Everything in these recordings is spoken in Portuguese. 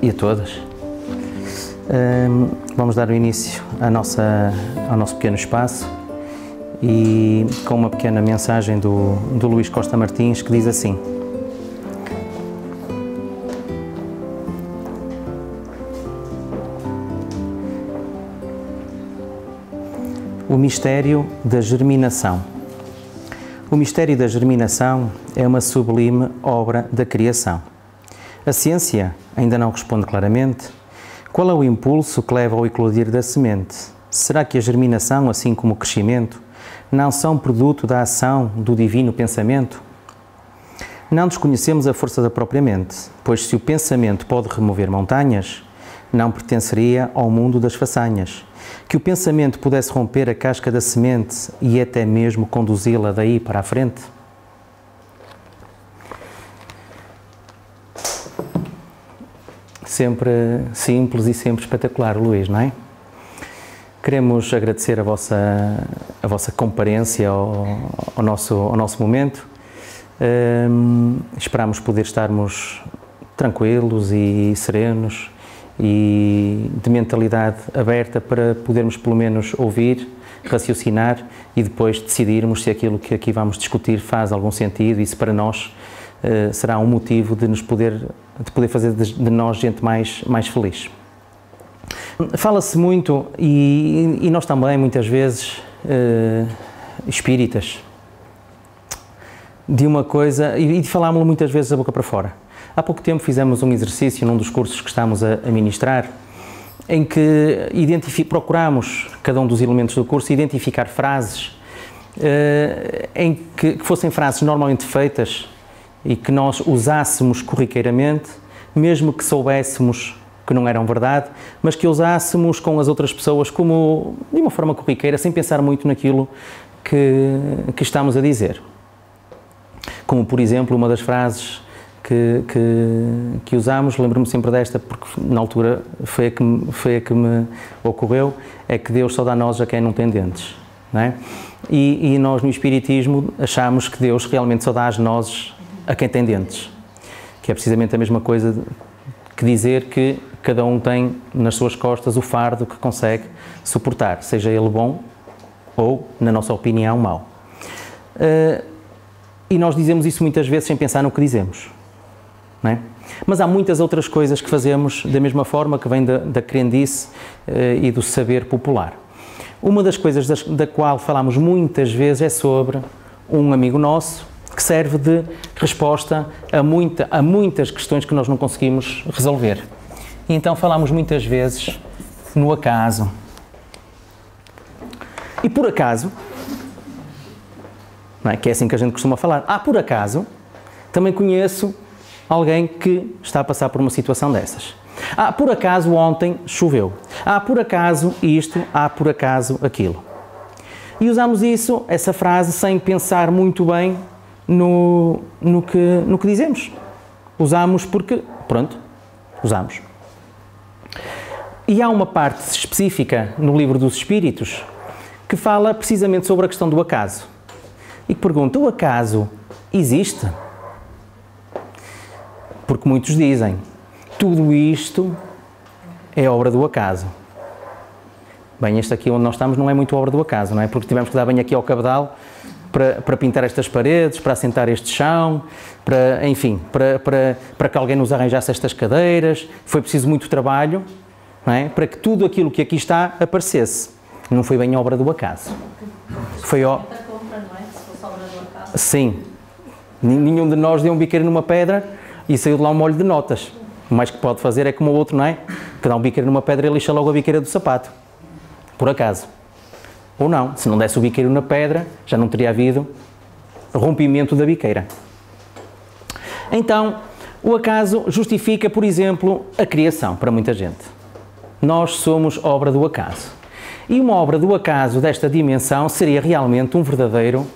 e a todas. Vamos dar o início ao nosso pequeno espaço e com uma pequena mensagem do Luís Costa Martins, que diz assim: o mistério da germinação. O mistério da germinação é uma sublime obra da criação. A ciência ainda não responde claramente qual é o impulso que leva ao eclodir da semente. Será que a germinação, assim como o crescimento, não são produto da ação do divino pensamento? Não desconhecemos a força da própria mente, pois se o pensamento pode remover montanhas, não pertenceria ao mundo das façanhas. Que o pensamento pudesse romper a casca da semente e até mesmo conduzi-la daí para a frente? Sempre simples e sempre espetacular, Luís, não é? Queremos agradecer a vossa comparência ao nosso momento. Esperamos poder estarmos tranquilos e serenos e de mentalidade aberta para podermos pelo menos ouvir, raciocinar e depois decidirmos se aquilo que aqui vamos discutir faz algum sentido e se para nós será um motivo de poder fazer de nós gente mais feliz. Fala-se muito, e nós também muitas vezes, espíritas, de uma coisa, e falámos muitas vezes da boca para fora. Há pouco tempo fizemos um exercício num dos cursos que estamos a ministrar, em que procuramos, cada um dos elementos do curso, identificar frases que fossem frases normalmente feitas e que nós usássemos corriqueiramente, mesmo que soubéssemos que não eram verdade, mas que usássemos com as outras pessoas como de uma forma corriqueira, sem pensar muito naquilo que estamos a dizer. Como, por exemplo, uma das frases que usámos, lembro-me sempre desta, porque na altura foi a que me ocorreu, é que Deus só dá nozes a quem não tem dentes, não é? E nós no Espiritismo achamos que Deus realmente só dá as nozes a quem tem dentes, que é precisamente a mesma coisa que dizer que cada um tem nas suas costas o fardo que consegue suportar, seja ele bom ou, na nossa opinião, mau. E nós dizemos isso muitas vezes sem pensar no que dizemos. Não é? Mas há muitas outras coisas que fazemos da mesma forma, que vem da crendice e do saber popular. Uma das coisas da qual falamos muitas vezes é sobre um amigo nosso que serve de resposta a muitas questões que nós não conseguimos resolver. E então falamos muitas vezes no acaso. E por acaso, não é? Que é assim que a gente costuma falar. Por acaso, também conheço alguém que está a passar por uma situação dessas. Por acaso ontem choveu. Por acaso isto, por acaso aquilo. E usamos essa frase, sem pensar muito bem no que dizemos. Usamos porque, pronto, usamos. E há uma parte específica no Livro dos Espíritos que fala precisamente sobre a questão do acaso. E que pergunta: o acaso existe? Porque muitos dizem, tudo isto é obra do acaso. Bem, este aqui onde nós estamos não é muito obra do acaso, não é? Porque tivemos que dar bem aqui ao cabedal para pintar estas paredes, para assentar este chão, para que alguém nos arranjasse estas cadeiras. Foi preciso muito trabalho, não é? Para que tudo aquilo que aqui está aparecesse. Não foi bem obra do acaso. Foi Sim. Nenhum de nós deu um biqueiro numa pedra e saiu de lá um molho de notas. O mais que pode fazer é como o outro, não é? Que dá um biqueiro numa pedra e lixa logo a biqueira do sapato. Por acaso. Ou não. Se não desse o biqueiro na pedra, já não teria havido rompimento da biqueira. Então, o acaso justifica, por exemplo, a criação para muita gente. Nós somos obra do acaso. E uma obra do acaso desta dimensão seria realmente um verdadeiro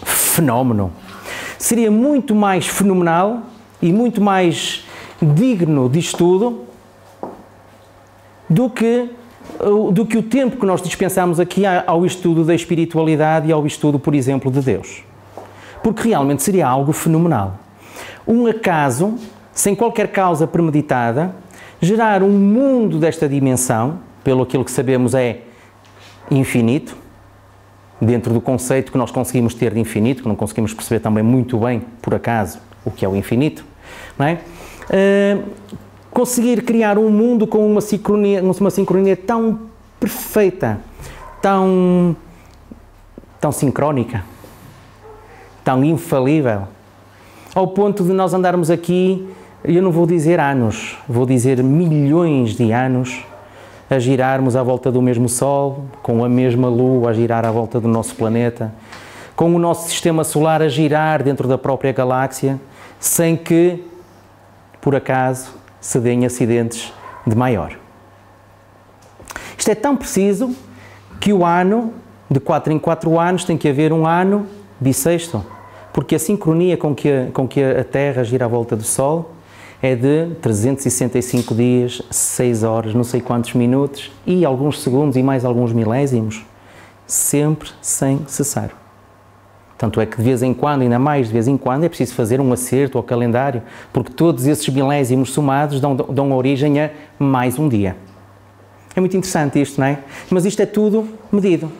fenómeno. Seria muito mais fenomenal e muito mais digno de estudo do que o tempo que nós dispensamos aqui ao estudo da espiritualidade e ao estudo, por exemplo, de Deus. Porque realmente seria algo fenomenal. Um acaso sem qualquer causa premeditada, gerar um mundo desta dimensão, pelo aquilo que sabemos é infinito, dentro do conceito que nós conseguimos ter de infinito, que não conseguimos perceber também muito bem, por acaso, o que é o infinito, não é? Conseguir criar um mundo com uma sincronia tão perfeita, tão sincrónica, tão infalível, ao ponto de nós andarmos aqui, eu não vou dizer anos, vou dizer milhões de anos, a girarmos à volta do mesmo Sol, com a mesma Lua a girar à volta do nosso planeta, com o nosso sistema solar a girar dentro da própria galáxia, sem que, por acaso, se deem acidentes de maior. Isto é tão preciso que o ano, de 4 em 4 anos, tem que haver um ano bissexto, porque a sincronia com que a Terra gira à volta do Sol é de 365 dias, 6 horas, não sei quantos minutos, e alguns segundos e mais alguns milésimos, sempre sem cessar. Tanto é que de vez em quando, ainda mais de vez em quando, é preciso fazer um acerto ao calendário, porque todos esses milésimos somados dão origem a mais um dia. É muito interessante isto, não é? Mas isto é tudo medido.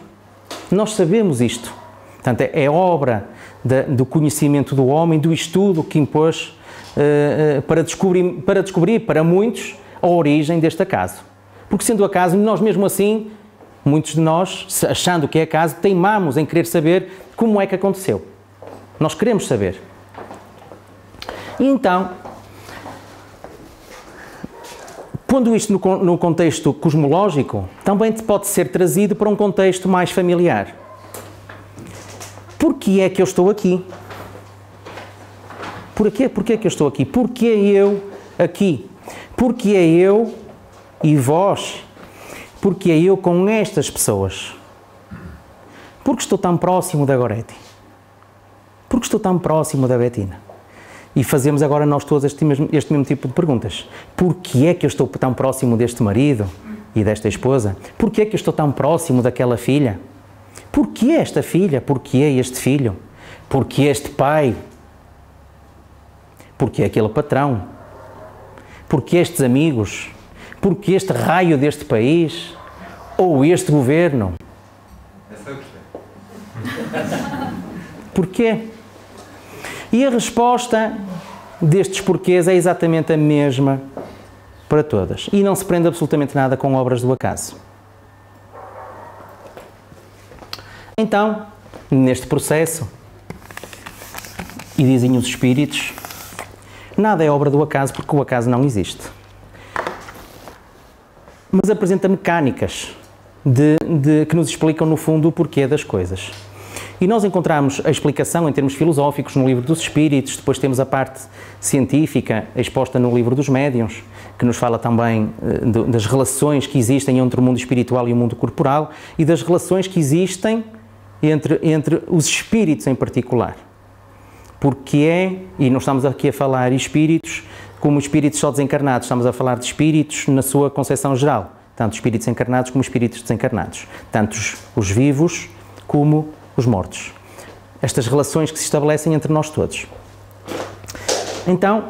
Nós sabemos isto. Portanto, é obra do conhecimento do homem, do estudo que impôs para descobrir para muitos a origem deste acaso. Porque sendo acaso, nós mesmo assim, muitos de nós, achando que é acaso, teimamos em querer saber como é que aconteceu. Nós queremos saber. E então, pondo isto no contexto cosmológico, também pode ser trazido para um contexto mais familiar. Porquê é que eu estou aqui? Porquê é que eu estou aqui? Porquê eu aqui? Porquê eu e vós? Porquê eu com estas pessoas? Porque estou tão próximo da Goretti? Porque estou tão próximo da Bettina? E fazemos agora nós todos este mesmo tipo de perguntas. Porquê é que eu estou tão próximo deste marido e desta esposa? Porquê é que eu estou tão próximo daquela filha? Porquê esta filha? Porquê este filho? Porquê este pai? Porquê aquele patrão? Porquê estes amigos? Porquê este raio deste país? Ou este governo? Porquê? E a resposta destes porquês é exatamente a mesma para todas. E não se prende absolutamente nada com obras do acaso. Então, neste processo, e dizem os espíritos, nada é obra do acaso porque o acaso não existe. Mas apresenta mecânicas que nos explicam, no fundo, o porquê das coisas. E nós encontramos a explicação em termos filosóficos no livro dos Espíritos, depois temos a parte científica exposta no livro dos Médiuns, que nos fala também das relações que existem entre o mundo espiritual e o mundo corporal e das relações que existem entre os espíritos em particular. Porque e não estamos aqui a falar de espíritos como espíritos só desencarnados, estamos a falar de espíritos na sua concepção geral, tanto espíritos encarnados como espíritos desencarnados, tanto os vivos como os mortos. Estas relações que se estabelecem entre nós todos. Então,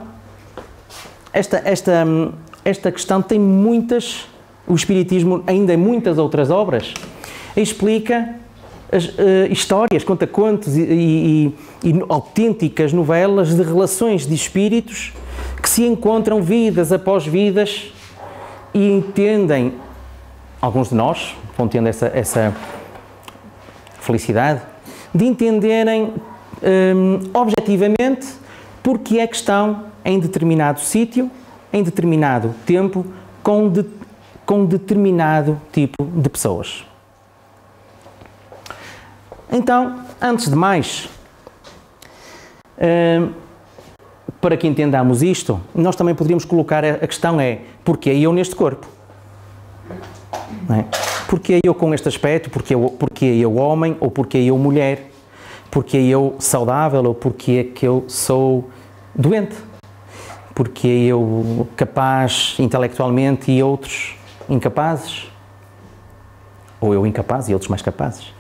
esta questão tem muitas, o Espiritismo ainda em muitas outras obras, explica histórias, conta contos e autênticas novelas de relações de espíritos que se encontram vidas após vidas e entendem, alguns de nós vão tendo essa felicidade, de entenderem objetivamente porque é que estão em determinado sítio, em determinado tempo, com determinado tipo de pessoas. Então, antes de mais, para que entendamos isto, nós também poderíamos colocar a questão porquê eu neste corpo? Não é? Porquê eu com este aspecto? Porquê eu homem? Ou porquê eu mulher? Porquê eu saudável? Ou porquê que eu sou doente? Porquê eu capaz intelectualmente e outros incapazes? Ou eu incapaz e outros mais capazes?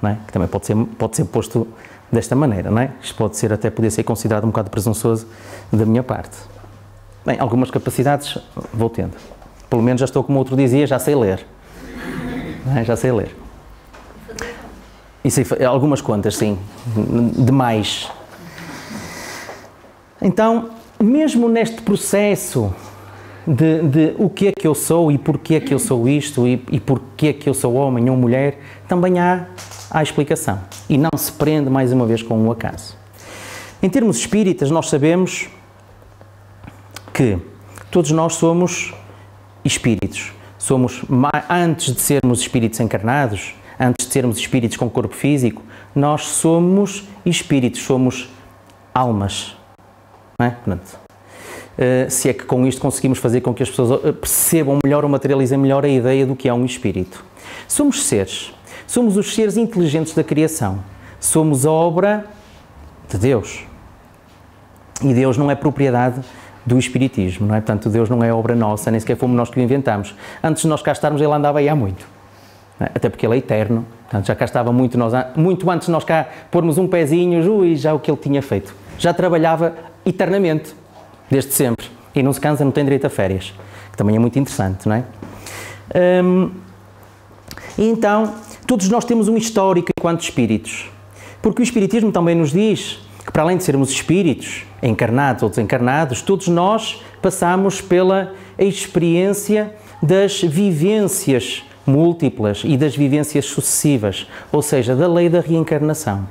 Não é? Que também pode ser posto desta maneira, não é? Isto poder ser considerado um bocado presunçoso da minha parte. Bem, algumas capacidades vou tendo. Pelo menos já estou, como o outro dizia, já sei ler. Já sei ler. E sei, algumas contas, sim. Demais. Então, mesmo neste processo de o que é que eu sou e porquê é que eu sou isto e porquê é que eu sou homem ou mulher, também há explicação. E não se prende, mais uma vez, com o acaso. Em termos espíritas, nós sabemos que todos nós somos espíritos. Somos, antes de sermos espíritos encarnados, antes de sermos espíritos com corpo físico, nós somos espíritos, somos almas. Não é? Portanto, se é que com isto conseguimos fazer com que as pessoas percebam melhor ou materializem melhor a ideia do que é um espírito. Somos seres. Somos os seres inteligentes da criação. Somos obra de Deus. E Deus não é propriedade do espiritismo, não é? Portanto, Deus não é obra nossa, nem sequer fomos nós que o inventamos. Antes de nós cá estarmos, Ele andava aí há muito. Até porque Ele é eterno. Portanto, já cá estava muito antes de nós cá pormos um pezinho, já o que Ele tinha feito. Já trabalhava eternamente, desde sempre. E não se cansa, não tem direito a férias. Que também é muito interessante, não é? E então, todos nós temos um histórico enquanto espíritos. Porque o espiritismo também nos diz que, para além de sermos espíritos, encarnados ou desencarnados, todos nós passamos pela experiência das vivências múltiplas e das vivências sucessivas, ou seja, da lei da reencarnação.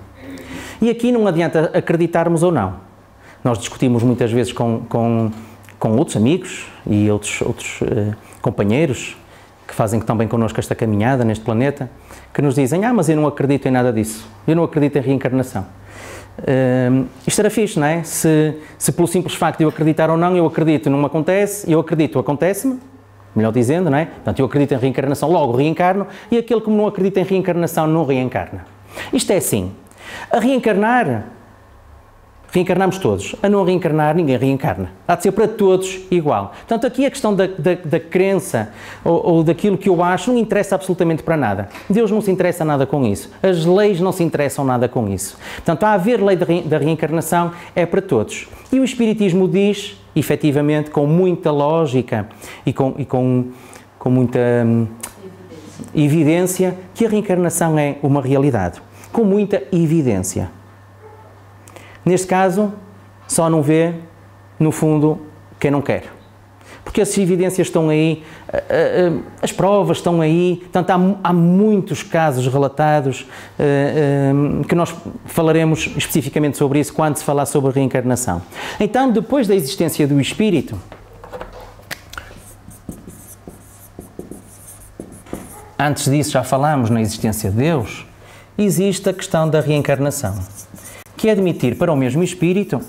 E aqui não adianta acreditarmos ou não. Nós discutimos muitas vezes com outros amigos e outros companheiros que fazem também connosco esta caminhada neste planeta, que nos dizem, mas eu não acredito em nada disso, eu não acredito em reencarnação. Isto era fixe, não é? Se pelo simples facto de eu acreditar ou não, eu acredito, não me acontece, eu acredito, acontece-me, melhor dizendo, não é? Portanto, eu acredito em reencarnação, logo reencarno, e aquele que não acredita em reencarnação não reencarna. Isto é assim, a reencarnamos todos, a não reencarnar, ninguém reencarna. Há de ser para todos igual. Portanto, aqui a questão da crença ou daquilo que eu acho não interessa absolutamente para nada. Deus não se interessa nada com isso. As leis não se interessam nada com isso. Portanto, a haver lei da reencarnação é para todos. E o Espiritismo diz, efetivamente, com muita lógica e com muita evidência, que a reencarnação é uma realidade. Com muita evidência. Neste caso, só não vê, no fundo, quem não quer. Porque as evidências estão aí, as provas estão aí, portanto, há muitos casos relatados que nós falaremos especificamente sobre isso quando se falar sobre a reencarnação. Então, depois da existência do espírito, antes disso já falámos na existência de Deus, existe a questão da reencarnação, que é admitir para o mesmo espírito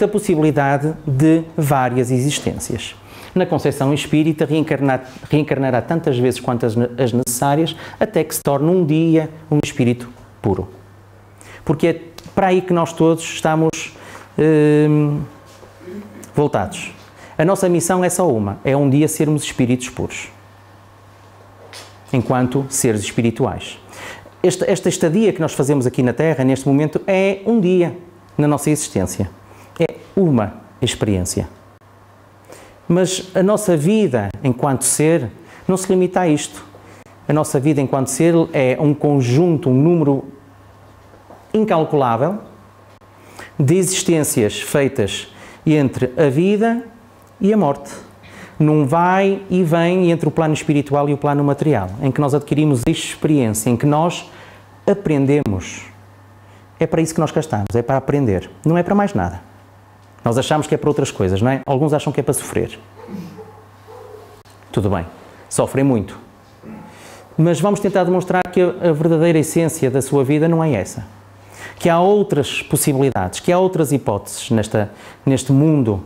a possibilidade de várias existências. Na concepção espírita, reencarnará tantas vezes quantas as necessárias, até que se torne um dia um espírito puro. Porque é para aí que nós todos estamos voltados. A nossa missão é só uma, é um dia sermos espíritos puros, enquanto seres espirituais. Esta estadia que nós fazemos aqui na Terra, neste momento, é um dia na nossa existência. É uma experiência. Mas a nossa vida enquanto ser não se limita a isto. A nossa vida enquanto ser é um conjunto, um número incalculável de existências feitas entre a vida e a morte. Num vai e vem entre o plano espiritual e o plano material, em que nós adquirimos experiência, em que nós aprendemos. É para isso que nós cá estamos, é para aprender, não é para mais nada. Nós achamos que é para outras coisas, não é? Alguns acham que é para sofrer. Tudo bem, sofrem muito. Mas vamos tentar demonstrar que a verdadeira essência da sua vida não é essa. Que há outras possibilidades, que há outras hipóteses neste mundo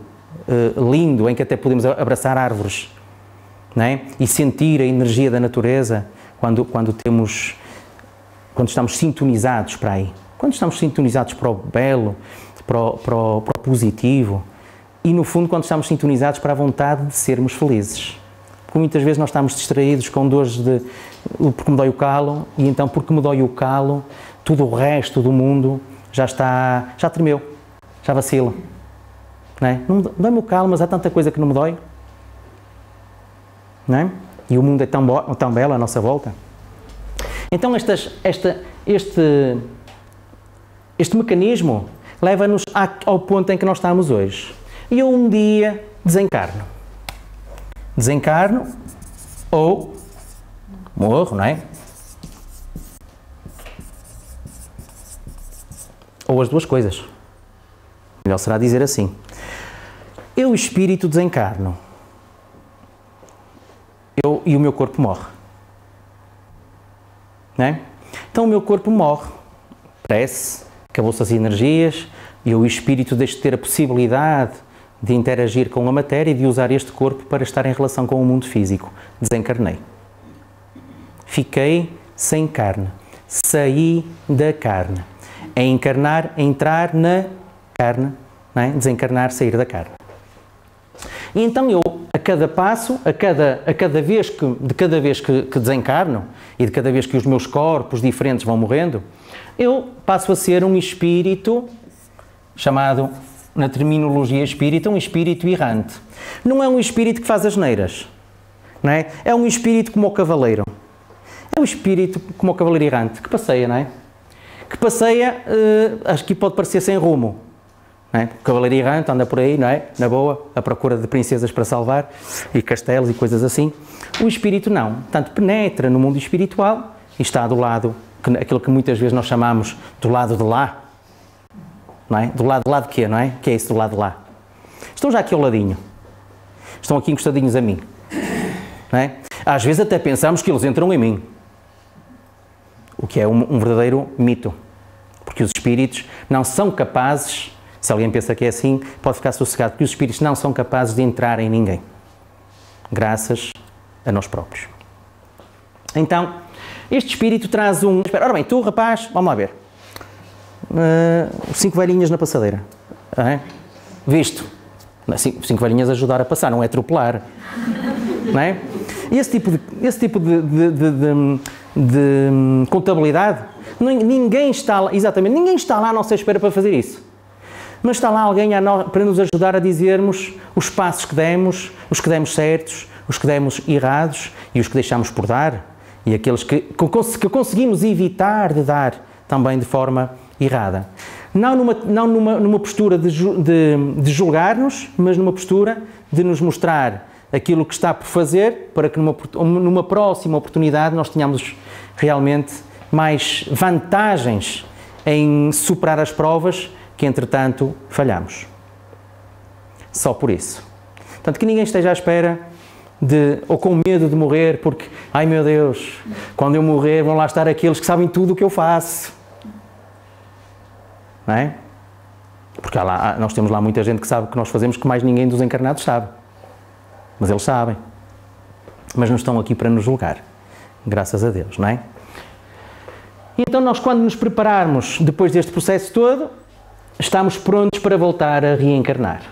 lindo, em que até podemos abraçar árvores, não é? E sentir a energia da natureza quando estamos sintonizados para aí. Quando estamos sintonizados para o belo, para o positivo e, no fundo, quando estamos sintonizados para a vontade de sermos felizes. Porque muitas vezes nós estamos distraídos com dores porque me dói o calo, e então, porque me dói o calo, tudo o resto do mundo já tremeu, já vacila. Não é? Dói-me o calo, mas há tanta coisa que não me dói. Não é? E o mundo é tão belo à nossa volta. Então este mecanismo leva-nos ao ponto em que nós estamos hoje. E eu um dia desencarno. Desencarno ou morro, não é? Ou as duas coisas. Melhor será dizer assim. Eu, espírito, desencarno. E o meu corpo morre. Não é? Então o meu corpo morre. Parece, acabou-se as energias e o espírito deixa de ter a possibilidade de interagir com a matéria e de usar este corpo para estar em relação com o mundo físico. Desencarnei. Fiquei sem carne. Saí da carne. É encarnar, entrar na carne. Não é? Desencarnar, sair da carne. E então eu, a cada passo, de cada vez que desencarno e de cada vez que os meus corpos diferentes vão morrendo, eu passo a ser um espírito chamado, na terminologia espírita, um espírito errante. Não é um espírito que faz asneiras, não é? É um espírito como o cavaleiro. É um espírito como o cavaleiro errante, que passeia, não é? Que passeia, acho que pode parecer sem rumo. Não é? O cavaleiro errante anda por aí, não é? Na boa, à procura de princesas para salvar, e castelos e coisas assim. O espírito não. Portanto, penetra no mundo espiritual e está do lado, aquilo que muitas vezes nós chamamos do lado de lá. Não é? Do lado de lá de quê, não é? Que é isso do lado de lá? Estão já aqui ao ladinho. Estão aqui encostadinhos a mim. Não é? Às vezes até pensamos que eles entram em mim. O que é um verdadeiro mito. Porque os espíritos não são capazes... Se alguém pensa que é assim, pode ficar sossegado, porque os espíritos não são capazes de entrar em ninguém. Graças a nós próprios. Então, este espírito traz um... Ora bem, tu, rapaz, vamos lá ver. 5 velhinhas na passadeira. Visto. 5 velhinhas a ajudar a passar, não é atropelar. Não é? Esse tipo de contabilidade, ninguém está lá, exatamente, ninguém está lá à nossa espera para fazer isso. Mas está lá alguém para nos ajudar a dizermos os passos que demos, os que demos certos, os que demos errados e os que deixamos por dar e aqueles que conseguimos evitar de dar também de forma errada. Não numa postura de julgar-nos, mas numa postura de nos mostrar aquilo que está por fazer para que numa próxima oportunidade nós tenhamos realmente mais vantagens em superar as provas que, entretanto, falhamos. Só por isso. Portanto, que ninguém esteja à espera ou com medo de morrer, porque, ai meu Deus, quando eu morrer vão lá estar aqueles que sabem tudo o que eu faço. Não é? Porque nós temos lá muita gente que sabe o que nós fazemos que mais ninguém dos encarnados sabe. Mas eles sabem. Mas não estão aqui para nos julgar. Graças a Deus, não é? E então nós, quando nos prepararmos depois deste processo todo, estamos prontos para voltar a reencarnar.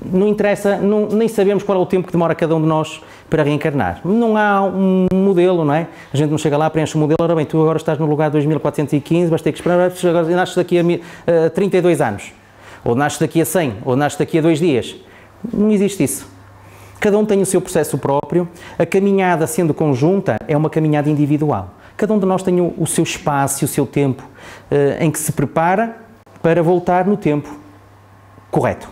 Não interessa, nem sabemos qual é o tempo que demora cada um de nós para reencarnar. Não há um modelo, não é? A gente não chega lá, preenche o modelo, ora bem, tu agora estás no lugar 2415, vais ter que esperar, agora nasces daqui a 32 anos. Ou nasces daqui a 100, ou nasces daqui a 2 dias. Não existe isso. Cada um tem o seu processo próprio. A caminhada, sendo conjunta, é uma caminhada individual. Cada um de nós tem o seu espaço e o seu tempo em que se prepara para voltar no tempo correto.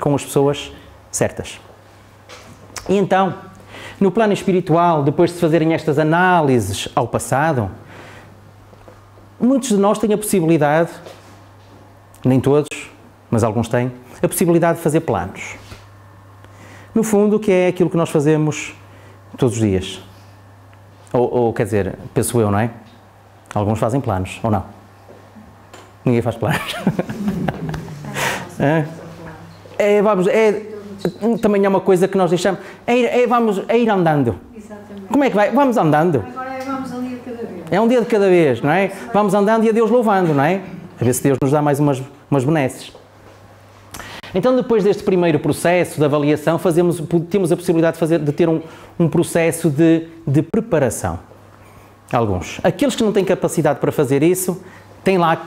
Com as pessoas certas. E então, no plano espiritual, depois de se fazerem estas análises ao passado, muitos de nós têm a possibilidade, nem todos, mas alguns têm, a possibilidade de fazer planos. No fundo, que é aquilo que nós fazemos todos os dias. Ou quer dizer, penso eu, não é? Alguns fazem planos, ou não? Ninguém faz planos. Também é uma coisa que nós deixamos. Vamos ir andando. Exatamente. Como é que vai? Vamos andando. Agora vamos um dia de cada vez. É um dia de cada vez, não é? Vamos andando e a Deus louvando, não é? A ver se Deus nos dá mais umas benesses. Então, depois deste primeiro processo de avaliação, temos a possibilidade de ter um processo de preparação. Alguns. Aqueles que não têm capacidade para fazer isso, têm lá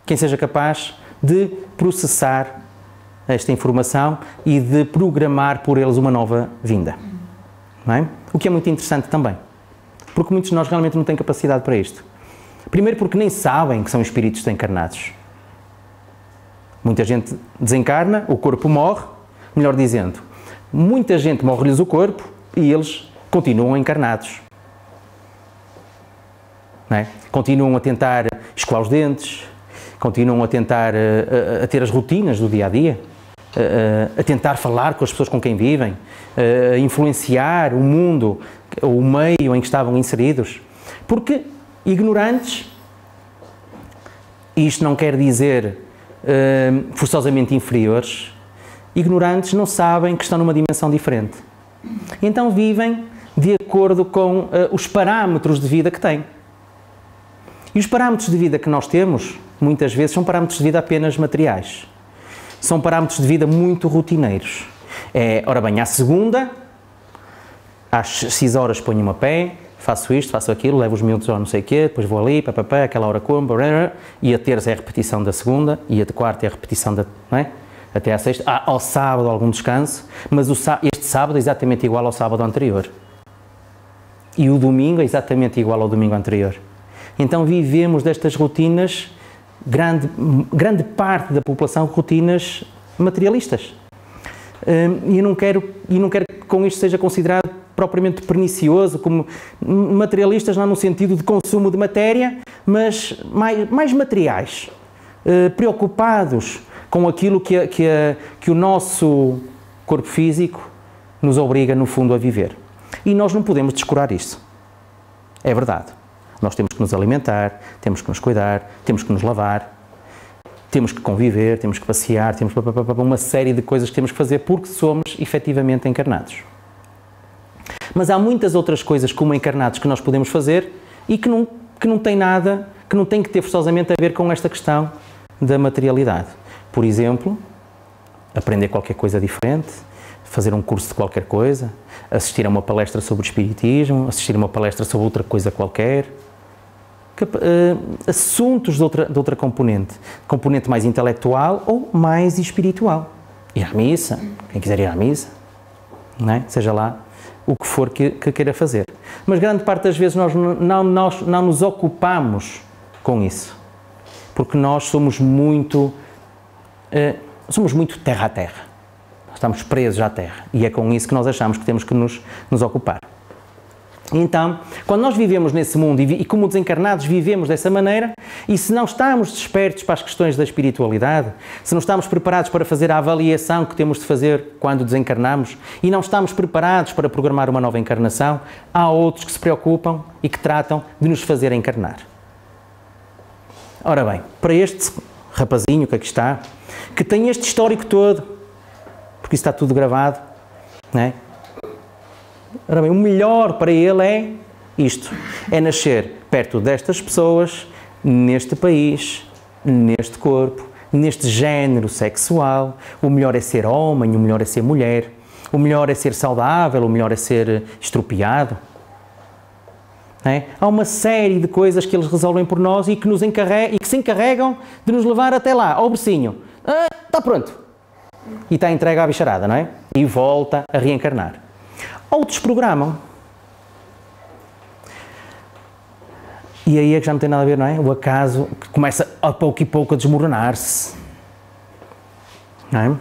quem seja capaz de processar esta informação e de programar por eles uma nova vinda. Não é? O que é muito interessante também, porque muitos de nós realmente não têm capacidade para isto. Primeiro porque nem sabem que são espíritos desencarnados. Muita gente desencarna, o corpo morre, melhor dizendo, muita gente morre-lhes o corpo e eles continuam encarnados. Não é? Continuam a tentar escovar os dentes, continuam a tentar a ter as rotinas do dia-a-dia, a tentar falar com as pessoas com quem vivem, a influenciar o mundo, o meio em que estavam inseridos. Porque ignorantes, isto não quer dizer forçosamente inferiores, ignorantes não sabem que estão numa dimensão diferente. Então vivem de acordo com os parâmetros de vida que têm. E os parâmetros de vida que nós temos, muitas vezes, são parâmetros de vida apenas materiais. São parâmetros de vida muito rotineiros. Ora bem, à segunda, às 6 horas ponho-me a pé, faço isto, faço aquilo, levo os miúdos ao não sei o quê, depois vou ali, papapá, aquela hora como, e a terça é a repetição da segunda, e a quarta é a repetição da, não é? Até à sexta. Ao sábado algum descanso, mas este sábado é exatamente igual ao sábado anterior. E o domingo é exatamente igual ao domingo anterior. Então vivemos destas rotinas, grande parte da população, rotinas materialistas. E não quero que com isto seja considerado propriamente pernicioso, como materialistas não no sentido de consumo de matéria, mas mais materiais, preocupados com aquilo que o nosso corpo físico nos obriga, no fundo, a viver. E nós não podemos descurar isso. É verdade. Nós temos que nos alimentar, temos que nos cuidar, temos que nos lavar, temos que conviver, temos que passear, temos uma série de coisas que temos que fazer porque somos efetivamente encarnados. Mas há muitas outras coisas como encarnados que nós podemos fazer e que não tem nada, que não tem que ter forçosamente a ver com esta questão da materialidade. Por exemplo, aprender qualquer coisa diferente, fazer um curso de qualquer coisa, assistir a uma palestra sobre espiritismo, assistir a uma palestra sobre outra coisa qualquer, assuntos de outra componente mais intelectual ou mais espiritual. Ir à missa, quem quiser ir à missa, não é? Seja lá o que for que queira fazer. Mas grande parte das vezes nós não nos ocupamos com isso, porque nós somos muito terra a terra. Estamos presos à terra e é com isso que nós achamos que temos que nos ocupar. Então, quando nós vivemos nesse mundo e como desencarnados vivemos dessa maneira, e se não estamos despertos para as questões da espiritualidade, se não estamos preparados para fazer a avaliação que temos de fazer quando desencarnamos e não estamos preparados para programar uma nova encarnação, há outros que se preocupam e que tratam de nos fazer encarnar. Ora bem, para este rapazinho que aqui está, que tem este histórico todo, porque isso está tudo gravado, não é? Ora bem, o melhor para ele é isto, é nascer perto destas pessoas, neste país, neste corpo, neste género sexual. O melhor é ser homem, o melhor é ser mulher, o melhor é ser saudável, o melhor é ser estropiado. É? Há uma série de coisas que eles resolvem por nós e que se encarregam de nos levar até lá, ao bercinho. Está pronto. E está entregue à bicharada, não é? E volta a reencarnar. Outros programam. E aí é que já não tem nada a ver, não é? O acaso que começa a pouco e pouco a desmoronar-se. Não é?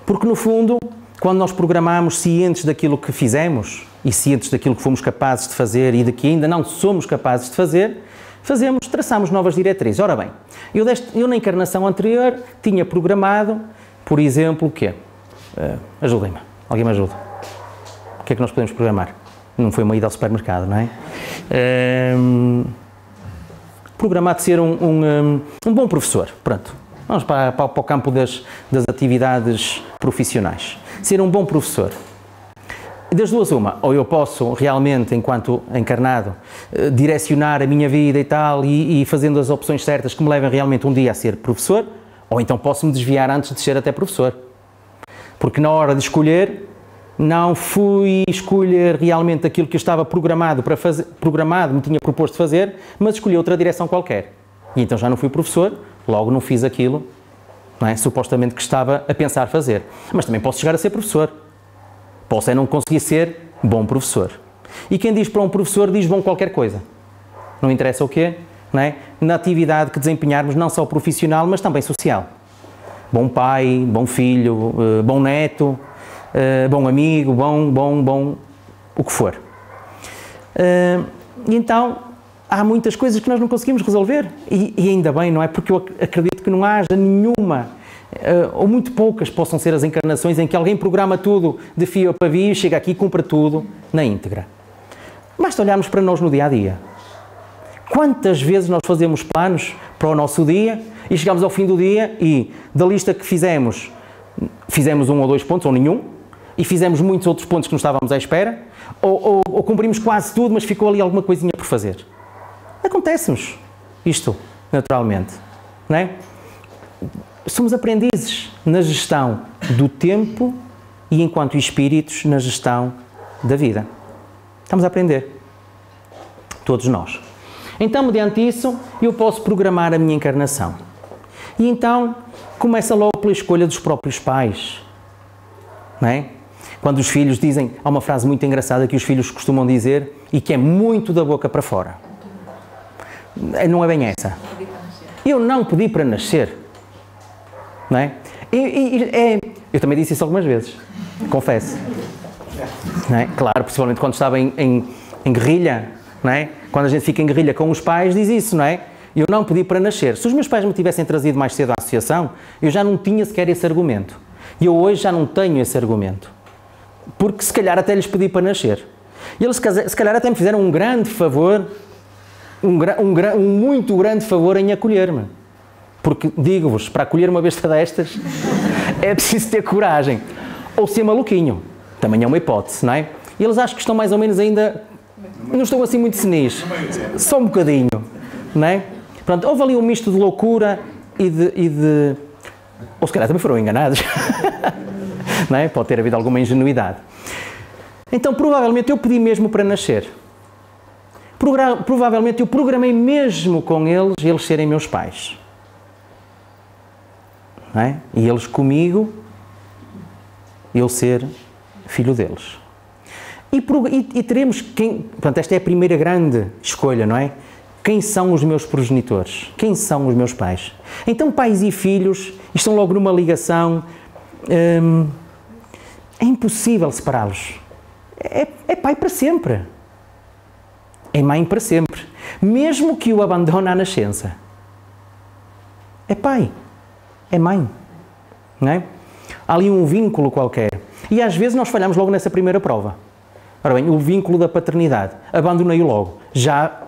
Porque no fundo, quando nós programamos cientes daquilo que fizemos e cientes daquilo que fomos capazes de fazer e de que ainda não somos capazes de fazer, traçamos novas diretrizes. Ora bem, eu na encarnação anterior tinha programado, por exemplo, o quê? Ajudem-me. Alguém me ajuda. O que é que nós podemos programar? Não foi uma ida ao supermercado, não é? Programado de ser um bom professor. Pronto. Vamos para o campo das atividades profissionais. Ser um bom professor. Das duas uma, ou eu posso realmente, enquanto encarnado, direcionar a minha vida e tal, e fazendo as opções certas que me levem realmente um dia a ser professor, ou então posso me desviar antes de ser até professor. Porque na hora de escolher, não fui escolher realmente aquilo que eu estava programado para fazer, me tinha proposto fazer, mas escolhi outra direção qualquer. E então já não fui professor, logo não fiz aquilo, não é? Supostamente que estava a pensar fazer. Mas também posso chegar a ser professor. Posso é não conseguir ser bom professor. E quem diz para um professor diz bom qualquer coisa. Não interessa o quê, não é? Na atividade que desempenharmos, não só profissional, mas também social. Bom pai, bom filho, bom neto, bom amigo, bom, o que for. E então, há muitas coisas que nós não conseguimos resolver. E ainda bem, não é? Porque eu acredito que não haja nenhuma, ou muito poucas possam ser as encarnações em que alguém programa tudo de fio a pavio, chega aqui e cumpre tudo na íntegra. Basta olharmos para nós no dia-a-dia. Quantas vezes nós fazemos planos para o nosso dia e chegamos ao fim do dia e da lista que fizemos 1 ou 2 pontos, ou nenhum, e fizemos muitos outros pontos que não estávamos à espera, ou cumprimos quase tudo, mas ficou ali alguma coisinha por fazer. Acontece-nos isto, naturalmente, não é? Somos aprendizes na gestão do tempo e, enquanto espíritos, na gestão da vida. Estamos a aprender. Todos nós. Então, mediante isso, eu posso programar a minha encarnação. E então, começa logo pela escolha dos próprios pais. Não é? Quando os filhos dizem, há uma frase muito engraçada que os filhos costumam dizer e que é muito da boca para fora. Não é bem essa. Eu não pedi para nascer. Não é? Eu também disse isso algumas vezes, confesso. Não é? Claro, principalmente quando estava em guerrilha, não é? Quando a gente fica em guerrilha com os pais, diz isso, não é? Eu não pedi para nascer. Se os meus pais me tivessem trazido mais cedo à associação, eu já não tinha sequer esse argumento. E eu hoje já não tenho esse argumento. Porque se calhar até lhes pedi para nascer. E eles se calhar até me fizeram um grande favor, um muito grande favor em acolher-me. Porque, digo-vos, para acolher uma besta destas, é preciso ter coragem. Ou ser maluquinho. Também é uma hipótese, não é? E eles acho que estão mais ou menos ainda... Não estão assim muito senis. Só um bocadinho, não é? Pronto, houve ali um misto de loucura e de... Ou se calhar também foram enganados. Não é? Pode ter havido alguma ingenuidade. Então, provavelmente, eu pedi mesmo para nascer. Provavelmente, eu programei mesmo com eles serem meus pais. Não é? E eles comigo, eu ser filho deles. E teremos quem... Portanto, esta é a primeira grande escolha, não é? Quem são os meus progenitores? Quem são os meus pais? Então, pais e filhos estão logo numa ligação... é impossível separá-los. É pai para sempre. É mãe para sempre. Mesmo que o abandone à nascença. É pai. É mãe. Não é? Há ali um vínculo qualquer. E às vezes nós falhamos logo nessa primeira prova. Ora bem, o vínculo da paternidade. Abandonei-o logo. Já,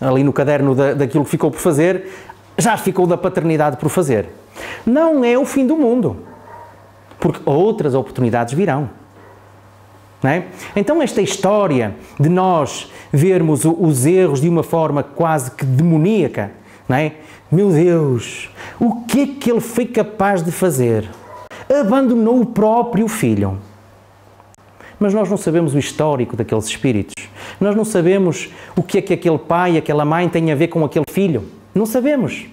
ali no caderno daquilo que ficou por fazer, já ficou da paternidade por fazer. Não é o fim do mundo. Porque outras oportunidades virão. Não é? Então esta história de nós vermos os erros de uma forma quase que demoníaca, não é? Meu Deus, o que é que ele foi capaz de fazer? Abandonou o próprio filho. Mas nós não sabemos o histórico daqueles espíritos. Nós não sabemos o que é que aquele pai e aquela mãe têm a ver com aquele filho. Não sabemos.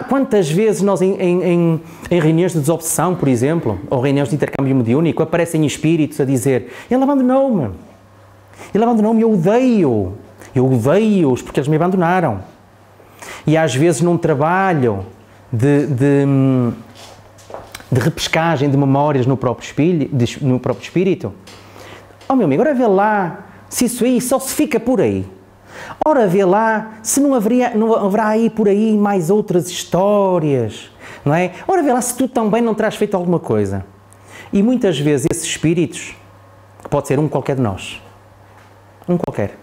Quantas vezes nós em reuniões de desobsessão, por exemplo, ou reuniões de intercâmbio mediúnico, aparecem espíritos a dizer: ele abandonou-me, eu odeio, eu odeio-os porque eles me abandonaram. E às vezes num trabalho de repescagem de memórias no próprio espírito, oh meu amigo, ora vê lá se isso aí só se fica por aí. Ora, vê lá se não haverá aí por aí mais outras histórias, não é? Ora, vê lá se tu também não terás feito alguma coisa. E muitas vezes esses espíritos, que pode ser um qualquer de nós, um qualquer,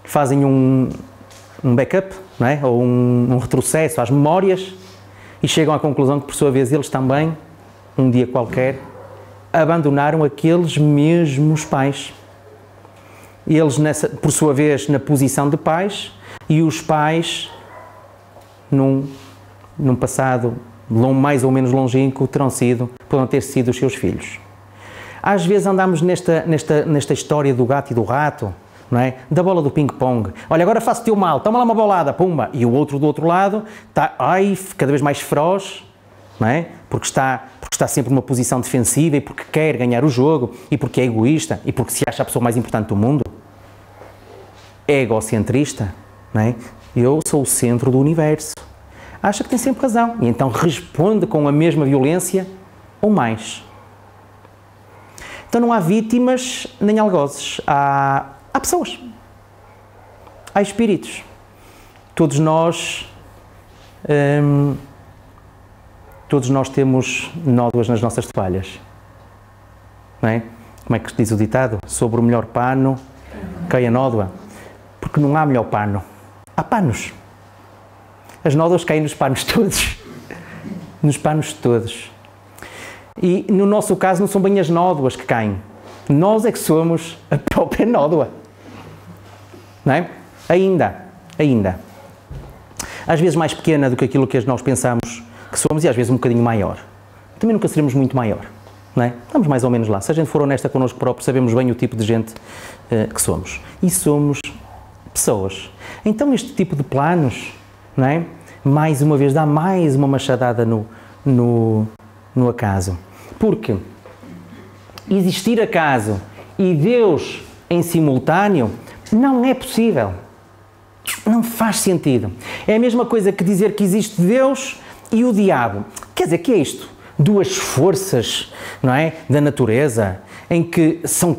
fazem um backup, não é? Ou um retrocesso às memórias e chegam à conclusão que, por sua vez, eles também, um dia qualquer, abandonaram aqueles mesmos pais. Eles, por sua vez, na posição de pais, e os pais, num passado mais ou menos longínquo, poderão ter sido os seus filhos. Às vezes andamos nesta história do gato e do rato, não é? Da bola do ping-pong. Olha, agora faço-te o mal, toma lá uma bolada, pumba. E o outro do outro lado está, cada vez mais feroz, não é? Porque está sempre numa posição defensiva e porque quer ganhar o jogo e porque é egoísta e porque se acha a pessoa mais importante do mundo. É egocentrista, não é? Eu sou o centro do universo. Acha que tem sempre razão e então responde com a mesma violência ou mais. Então não há vítimas nem algozes, há pessoas, há espíritos. Todos nós temos nódoas nas nossas toalhas, não é? Como é que diz o ditado? Sobre o melhor pano cai a nódoa, porque não há melhor pano, há panos. As nódoas caem nos panos todos, nos panos todos. E no nosso caso não são bem as nódoas que caem, nós é que somos a própria nódoa, não é? Ainda. Às vezes mais pequena do que aquilo que nós pensamos que somos e às vezes um bocadinho maior. Também nunca seremos muito maior, não é? Estamos mais ou menos lá. Se a gente for honesta connosco próprio, sabemos bem o tipo de gente que somos. E somos pessoas. Então este tipo de planos, não é? Mais uma vez, dá mais uma machadada no acaso. Porque existir acaso e Deus em simultâneo não é possível. Não faz sentido. É a mesma coisa que dizer que existe Deus e o diabo. Quer dizer, que é isto? Duas forças, não é? Da natureza, em que são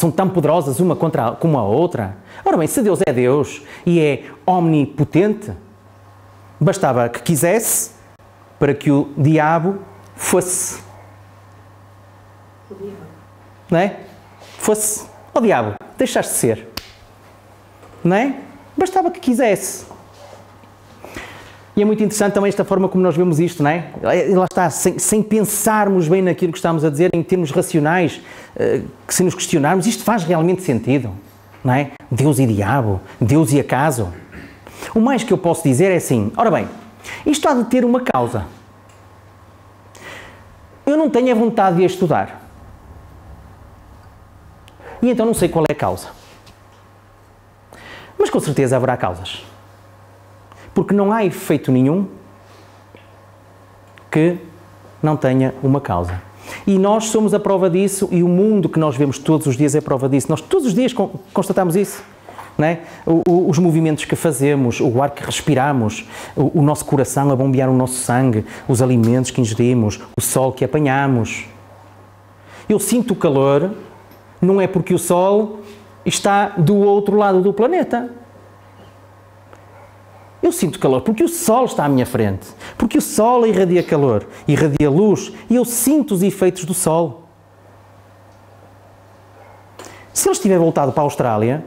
tão poderosas uma como a outra. Ora bem, se Deus é Deus e é omnipotente, bastava que quisesse para que o diabo fosse. Não é? Fosse. Ó diabo, deixaste de ser. Não é? Bastava que quisesse. E é muito interessante também esta forma como nós vemos isto, não é? Lá está, sem pensarmos bem naquilo que estamos a dizer, em termos racionais, que se nos questionarmos, isto faz realmente sentido, não é? Deus e diabo, Deus e acaso. O mais que eu posso dizer é assim, ora bem, isto há de ter uma causa. Eu não tenho a vontade de a estudar. E então não sei qual é a causa. Mas com certeza haverá causas. Porque não há efeito nenhum que não tenha uma causa. E nós somos a prova disso e o mundo que nós vemos todos os dias é a prova disso. Nós todos os dias constatamos isso. Não é? Os movimentos que fazemos, o ar que respiramos, o nosso coração a bombear o nosso sangue, os alimentos que ingerimos, o sol que apanhamos. Eu sinto o calor, não é porque o sol está do outro lado do planeta. Eu sinto calor porque o sol está à minha frente, porque o sol irradia calor, irradia luz e eu sinto os efeitos do sol. Se ele estiver voltado para a Austrália,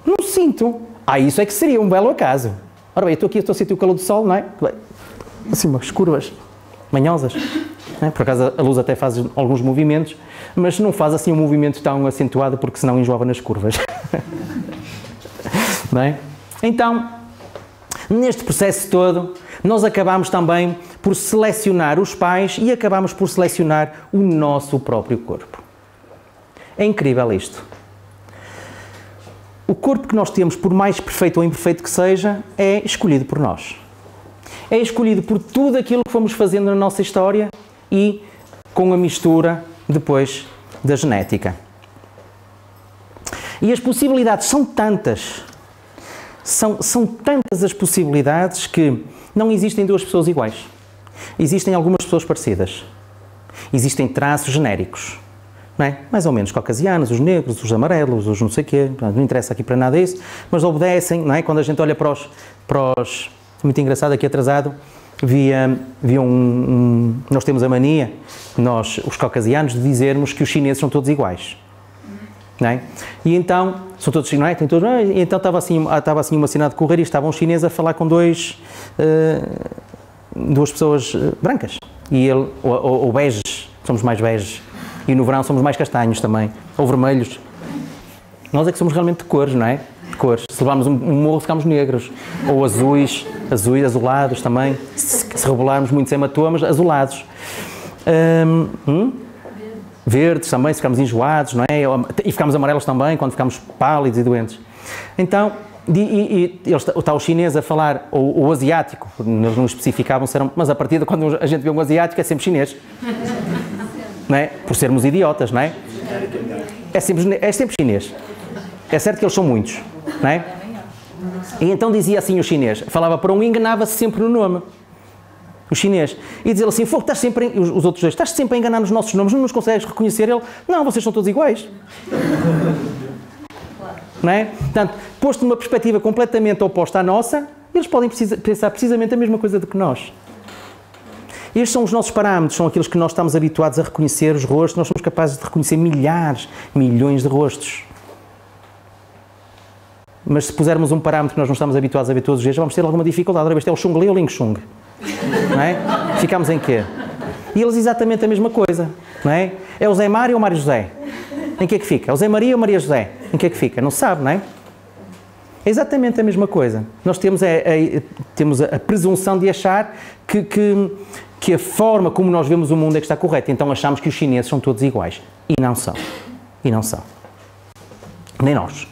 não sinto. Isso é que seria um belo acaso. Ora bem, eu estou a sentir o calor do sol, não é? Assim, umas curvas manhosas. Não é? Por acaso a luz até faz alguns movimentos, mas não faz assim um movimento tão acentuado porque senão enjoava nas curvas. Não é? Então, neste processo todo, nós acabamos também por selecionar os pais e acabamos por selecionar o nosso próprio corpo. É incrível isto. O corpo que nós temos, por mais perfeito ou imperfeito que seja, é escolhido por nós. É escolhido por tudo aquilo que fomos fazendo na nossa história e com a mistura depois da genética. E as possibilidades são tantas. São tantas as possibilidades que não existem duas pessoas iguais. Existem algumas pessoas parecidas. Existem traços genéricos. Não é? Mais ou menos caucasianos, os negros, os amarelos, os não sei o quê. Não interessa aqui para nada isso. Mas obedecem, não é? Quando a gente olha para os... Muito engraçado, aqui atrasado, nós temos a mania, nós, os caucasianos, de dizermos que os chineses são todos iguais. Não é? E então, são todos, não é? Tem todos, e então estava assim uma cena de correr e estava um chinês a falar com duas pessoas brancas. E ele, ou beges, somos mais beges. E no verão somos mais castanhos também, ou vermelhos. Nós é que somos realmente de cores, não é? De cores. Se levarmos um morro, ficamos negros. Ou azuis, azulados também. Se rebolarmos muitos hematomas, azulados. verdes também, se ficamos enjoados, não é? E ficamos amarelos também, quando ficamos pálidos e doentes. Então, está o chinês a falar, ou o asiático, eles não especificavam, mas a partir de quando a gente vê um asiático é sempre chinês. Não é? Por sermos idiotas, não é? É sempre chinês. É certo que eles são muitos, não é? E então dizia assim o chinês, falava para um e enganava-se sempre no nome. O chinês. E dizia assim, estás sempre os outros dois, estás sempre a enganar nos nossos nomes, não nos consegues reconhecer? Ele, não, vocês são todos iguais. Não é? Portanto, posto numa perspectiva completamente oposta à nossa, eles podem pensar precisamente a mesma coisa do que nós. Estes são os nossos parâmetros, são aqueles que nós estamos habituados a reconhecer os rostos, nós somos capazes de reconhecer milhares, milhões de rostos. Mas se pusermos um parâmetro que nós não estamos habituados a ver todos os dias, vamos ter alguma dificuldade. Ora, este é o Xung Li ou o Ling Xung? Não é? Ficamos em quê? E eles exatamente a mesma coisa, não é? É o Zé Mário ou o Mário José? Em que é que fica? É o Zé Maria ou Maria José? Em que é que fica? Não se sabe, não é? É exatamente a mesma coisa. Nós temos a presunção de achar que a forma como nós vemos o mundo é que está correta. Então achamos que os chineses são todos iguais. E não são. E não são. Nem nós.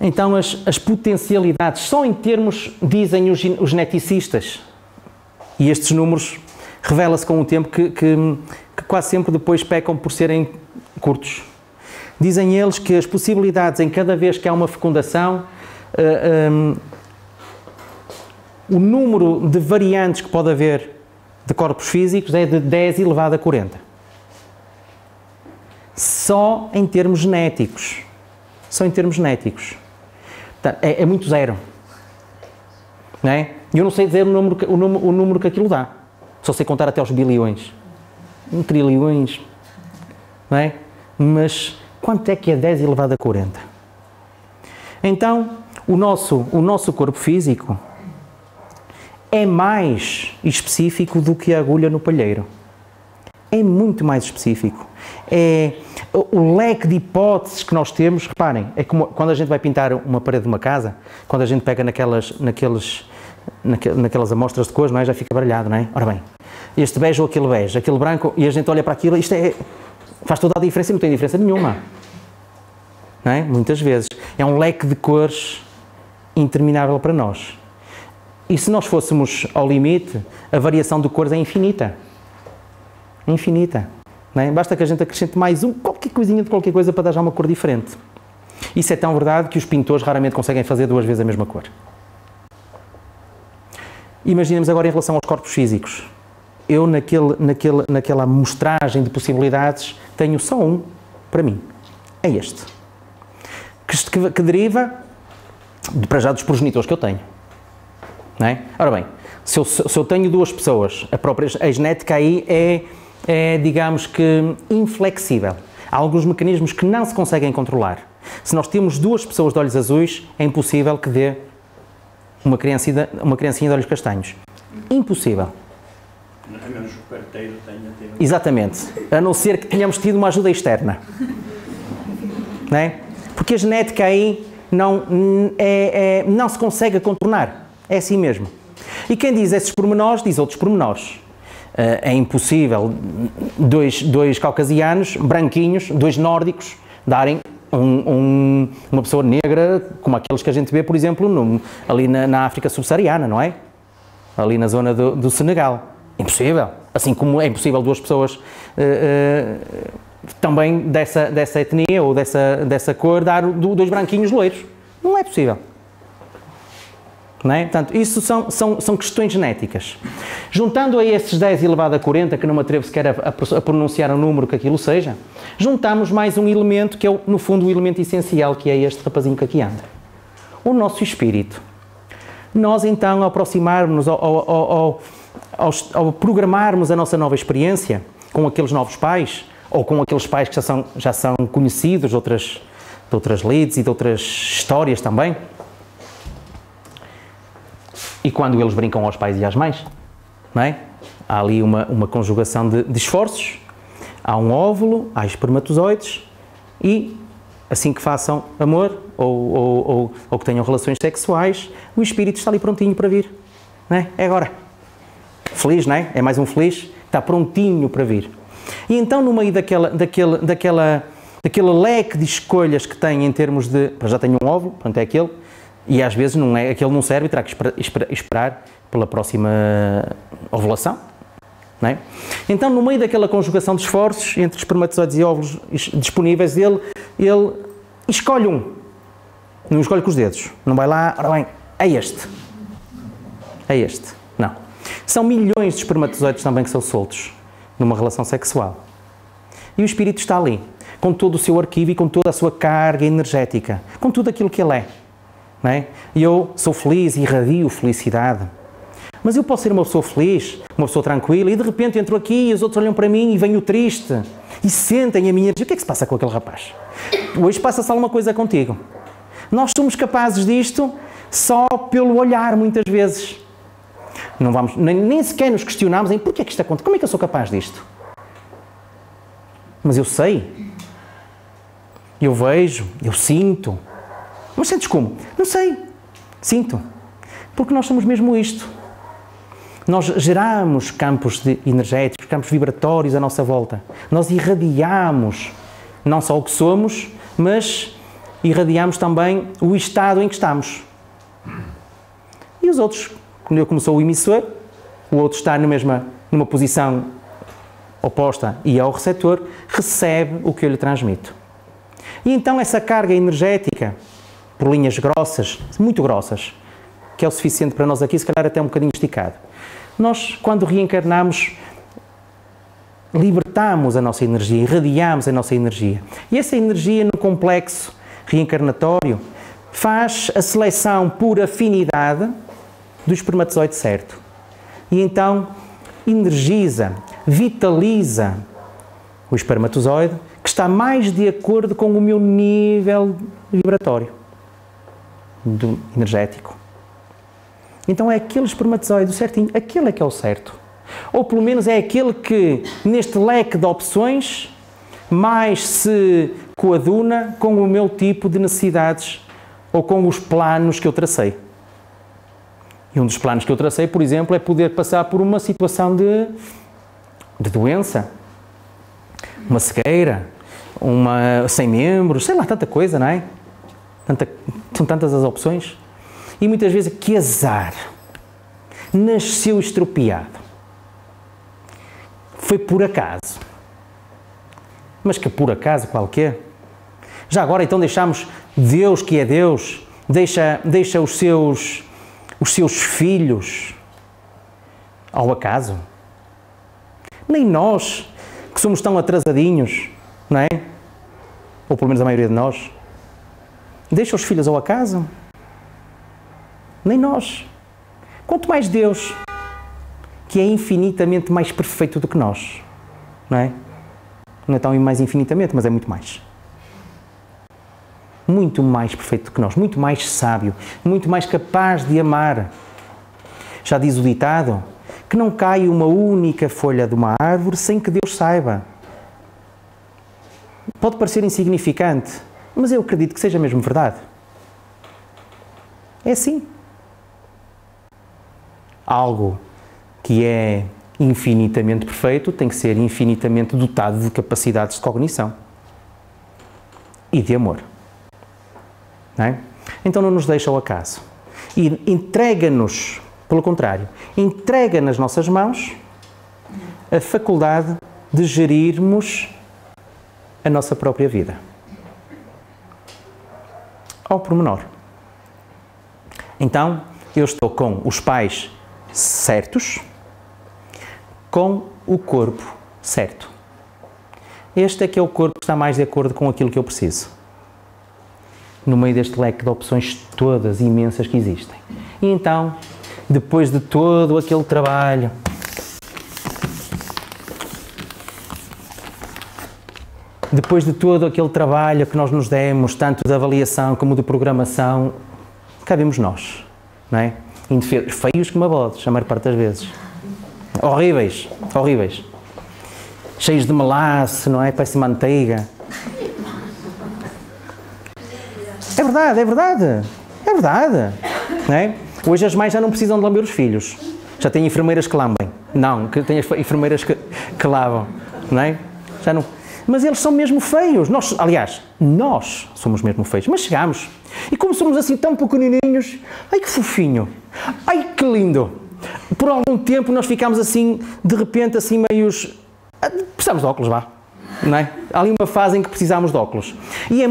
Então as potencialidades, só em termos, dizem os geneticistas, e estes números revela-se com o tempo que quase sempre depois pecam por serem curtos. Dizem eles que as possibilidades em cada vez que há uma fecundação, o número de variantes que pode haver de corpos físicos é de 10 elevado a 40. Só em termos genéticos. Só em termos genéticos. É muito zero. Não é? E eu não sei dizer o número que aquilo dá. Só sei contar até aos bilhões. Trilhões. Não é? Mas quanto é que é 10 elevado a 40? Então, o nosso corpo físico é mais específico do que a agulha no palheiro. É muito mais específico. O leque de hipóteses que nós temos, reparem, é como quando a gente vai pintar uma parede de uma casa, quando a gente pega naquelas amostras de cores, não é? Já fica baralhado, não é? Ora bem, este bege ou aquele branco, e a gente olha para aquilo, isto faz toda a diferença e não tem diferença nenhuma. Não é? Muitas vezes. É um leque de cores interminável para nós. E se nós fôssemos ao limite, a variação de cores é infinita. Infinita. Não é? Basta que a gente acrescente mais qualquer coisinha de qualquer coisa para dar já uma cor diferente. Isso é tão verdade que os pintores raramente conseguem fazer 2 vezes a mesma cor. Imaginemos agora em relação aos corpos físicos. Eu, naquela amostragem de possibilidades, tenho só um para mim. É este. Que deriva, para já, dos progenitores que eu tenho. Não é? Ora bem, se eu tenho 2 pessoas, a genética aí é, digamos que, inflexível. Há alguns mecanismos que não se conseguem controlar. Se nós temos 2 pessoas de olhos azuis, é impossível que dê uma criancinha de olhos castanhos. Impossível. A menos que o parteiro tenha. Exatamente. A não ser que tenhamos tido uma ajuda externa. Não é? Porque a genética aí não se consegue contornar. É assim mesmo. E quem diz esses pormenores, diz outros pormenores. É impossível 2 caucasianos, branquinhos, 2 nórdicos, darem uma pessoa negra, como aqueles que a gente vê, por exemplo, ali na África subsaariana, não é? Ali na zona do Senegal. Impossível. Assim como é impossível 2 pessoas também dessa etnia ou dessa cor dar 2 branquinhos loiros. Não é possível. Não é? Portanto, isso são questões genéticas. Juntando a esses 10 elevado a 40, que não me atrevo sequer a pronunciar o número que aquilo seja, juntamos mais um elemento que é, no fundo, o elemento essencial, que é este rapazinho que aqui anda. O nosso espírito. Nós, então, ao aproximarmos, ao programarmos a nossa nova experiência com aqueles novos pais, ou com aqueles pais que já são conhecidos de outras leads e de outras histórias também, e quando eles brincam aos pais e às mães, não é? Há ali uma conjugação de esforços, há um óvulo, há espermatozoides, e assim que façam amor ou que tenham relações sexuais, o espírito está ali prontinho para vir, não é? É agora. Feliz, não é? É mais um feliz, está prontinho para vir. E então, no meio daquele leque de escolhas que tem em termos de... Já tenho um óvulo, portanto é aquele, e às vezes não é, aquele não serve e terá que esperar pela próxima ovulação. Não é? Então, no meio daquela conjugação de esforços entre espermatozoides e óvulos disponíveis, ele escolhe um. Não escolhe com os dedos. Não vai lá, ora bem, é este. É este. Não. São milhões de espermatozoides também que são soltos numa relação sexual. E o espírito está ali, com todo o seu arquivo e com toda a sua carga energética, com tudo aquilo que ele é. Não é? E eu sou feliz e irradio felicidade. Mas eu posso ser uma pessoa feliz, uma pessoa tranquila, e de repente entro aqui e os outros olham para mim e venho triste e sentem a minha energia. O que é que se passa com aquele rapaz? Hoje passa-se alguma coisa contigo. Nós somos capazes disto só pelo olhar, muitas vezes. Não vamos, nem sequer nos questionamos em porquê é que isto acontece, como é que eu sou capaz disto? Mas eu sei, eu vejo, eu sinto. Mas sentes como? Não sei, sinto. Porque nós somos mesmo isto. Nós geramos campos energéticos, campos vibratórios à nossa volta. Nós irradiamos não só o que somos, mas irradiamos também o estado em que estamos. E os outros, quando eu começou o emissor, o outro está numa posição oposta e é o receptor, recebe o que eu lhe transmito. E então essa carga energética, por linhas grossas, muito grossas, que é o suficiente para nós aqui, se calhar até um bocadinho esticado. Nós, quando reencarnamos, libertamos a nossa energia, irradiamos a nossa energia. E essa energia, no complexo reencarnatório, faz a seleção por afinidade do espermatozoide certo. E então energiza, vitaliza o espermatozoide que está mais de acordo com o meu nível vibratório energético. Então é aquele espermatozoide certinho, aquele é que é o certo. Ou pelo menos é aquele que, neste leque de opções, mais se coaduna com o meu tipo de necessidades ou com os planos que eu tracei. E um dos planos que eu tracei, por exemplo, é poder passar por uma situação de doença, uma cegueira, sem membros, sei lá, tanta coisa, não é? São tantas as opções. E muitas vezes, que azar, nasceu estropiado. Foi por acaso. Mas que por acaso qualquer? Já agora então deixamos Deus, que é Deus, deixa os seus filhos ao acaso? Nem nós, que somos tão atrasadinhos, não é? Ou pelo menos a maioria de nós, deixa os filhos ao acaso? Nem nós. Quanto mais Deus, que é infinitamente mais perfeito do que nós, não é? Não é tão mais infinitamente, mas é muito mais. Muito mais perfeito do que nós, muito mais sábio, muito mais capaz de amar. Já diz o ditado que não cai uma única folha de uma árvore sem que Deus saiba. Pode parecer insignificante, mas eu acredito que seja mesmo verdade. É assim. Algo que é infinitamente perfeito tem que ser infinitamente dotado de capacidades de cognição e de amor. Não é? Então não nos deixa ao acaso. E entrega-nos, pelo contrário, entrega nas nossas mãos a faculdade de gerirmos a nossa própria vida. Ao pormenor. Então, eu estou com os pais certos, com o corpo certo. Este é que é o corpo que está mais de acordo com aquilo que eu preciso. No meio deste leque de opções todas imensas que existem. E então, depois de todo aquele trabalho, que nós nos demos, tanto de avaliação como de programação, cá vemos nós, não é? Feios como abodes, a maior parte das vezes. Horríveis, horríveis. Cheios de melaço, não é? Parece manteiga. É verdade, é verdade. É verdade. Não é? Hoje as mães já não precisam de lamber os filhos. Já têm enfermeiras que lambem. Não, que têm enfermeiras que lavam. não é? Já não... Mas eles são mesmo feios. Aliás, nós somos mesmo feios. Mas chegámos. E como somos assim tão pequenininhos, ai que fofinho, ai que lindo. Por algum tempo nós ficámos assim, de repente, assim meios... Precisamos de óculos, vá. Não é? Há ali uma fase em que precisamos de óculos. E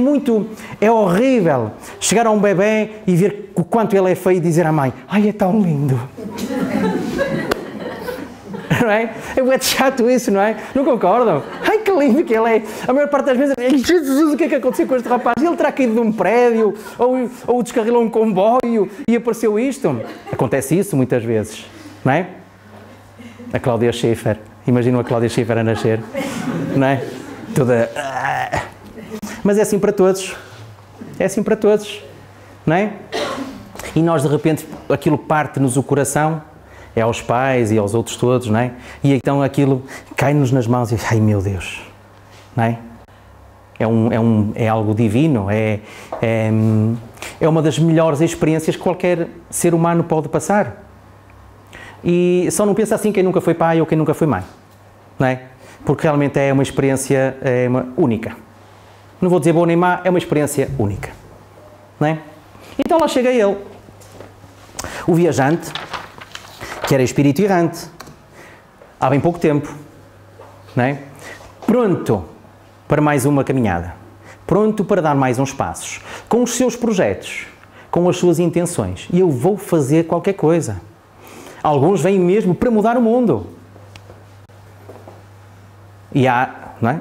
é horrível chegar a um bebê e ver o quanto ele é feio e dizer à mãe, ai é tão lindo. Não é? É muito chato isso, não é? Não concordam? Ai que lindo que ele é. A maior parte das vezes, Jesus, o que é que aconteceu com este rapaz? Ele terá caído de um prédio ou descarrilou um comboio e apareceu isto. Acontece isso muitas vezes, não é? A Cláudia Schiffer. Imaginam a Cláudia Schiffer a nascer, não é? Toda... Mas é assim para todos. É assim para todos, não é? E nós, de repente, aquilo parte-nos o coração, é aos pais e aos outros todos, não é? E então aquilo cai-nos nas mãos e, ai meu Deus, não é? É algo divino, é uma das melhores experiências que qualquer ser humano pode passar. E só não pensa assim quem nunca foi pai ou quem nunca foi mãe, não é? Porque realmente é uma experiência única. Não vou dizer boa nem má, é uma experiência única, não é? Então lá chega ele, o viajante, que era espírito errante, há bem pouco tempo, não é? Pronto para mais uma caminhada, pronto para dar mais uns passos, com os seus projetos, com as suas intenções. E eu vou fazer qualquer coisa. Alguns vêm mesmo para mudar o mundo. E não é?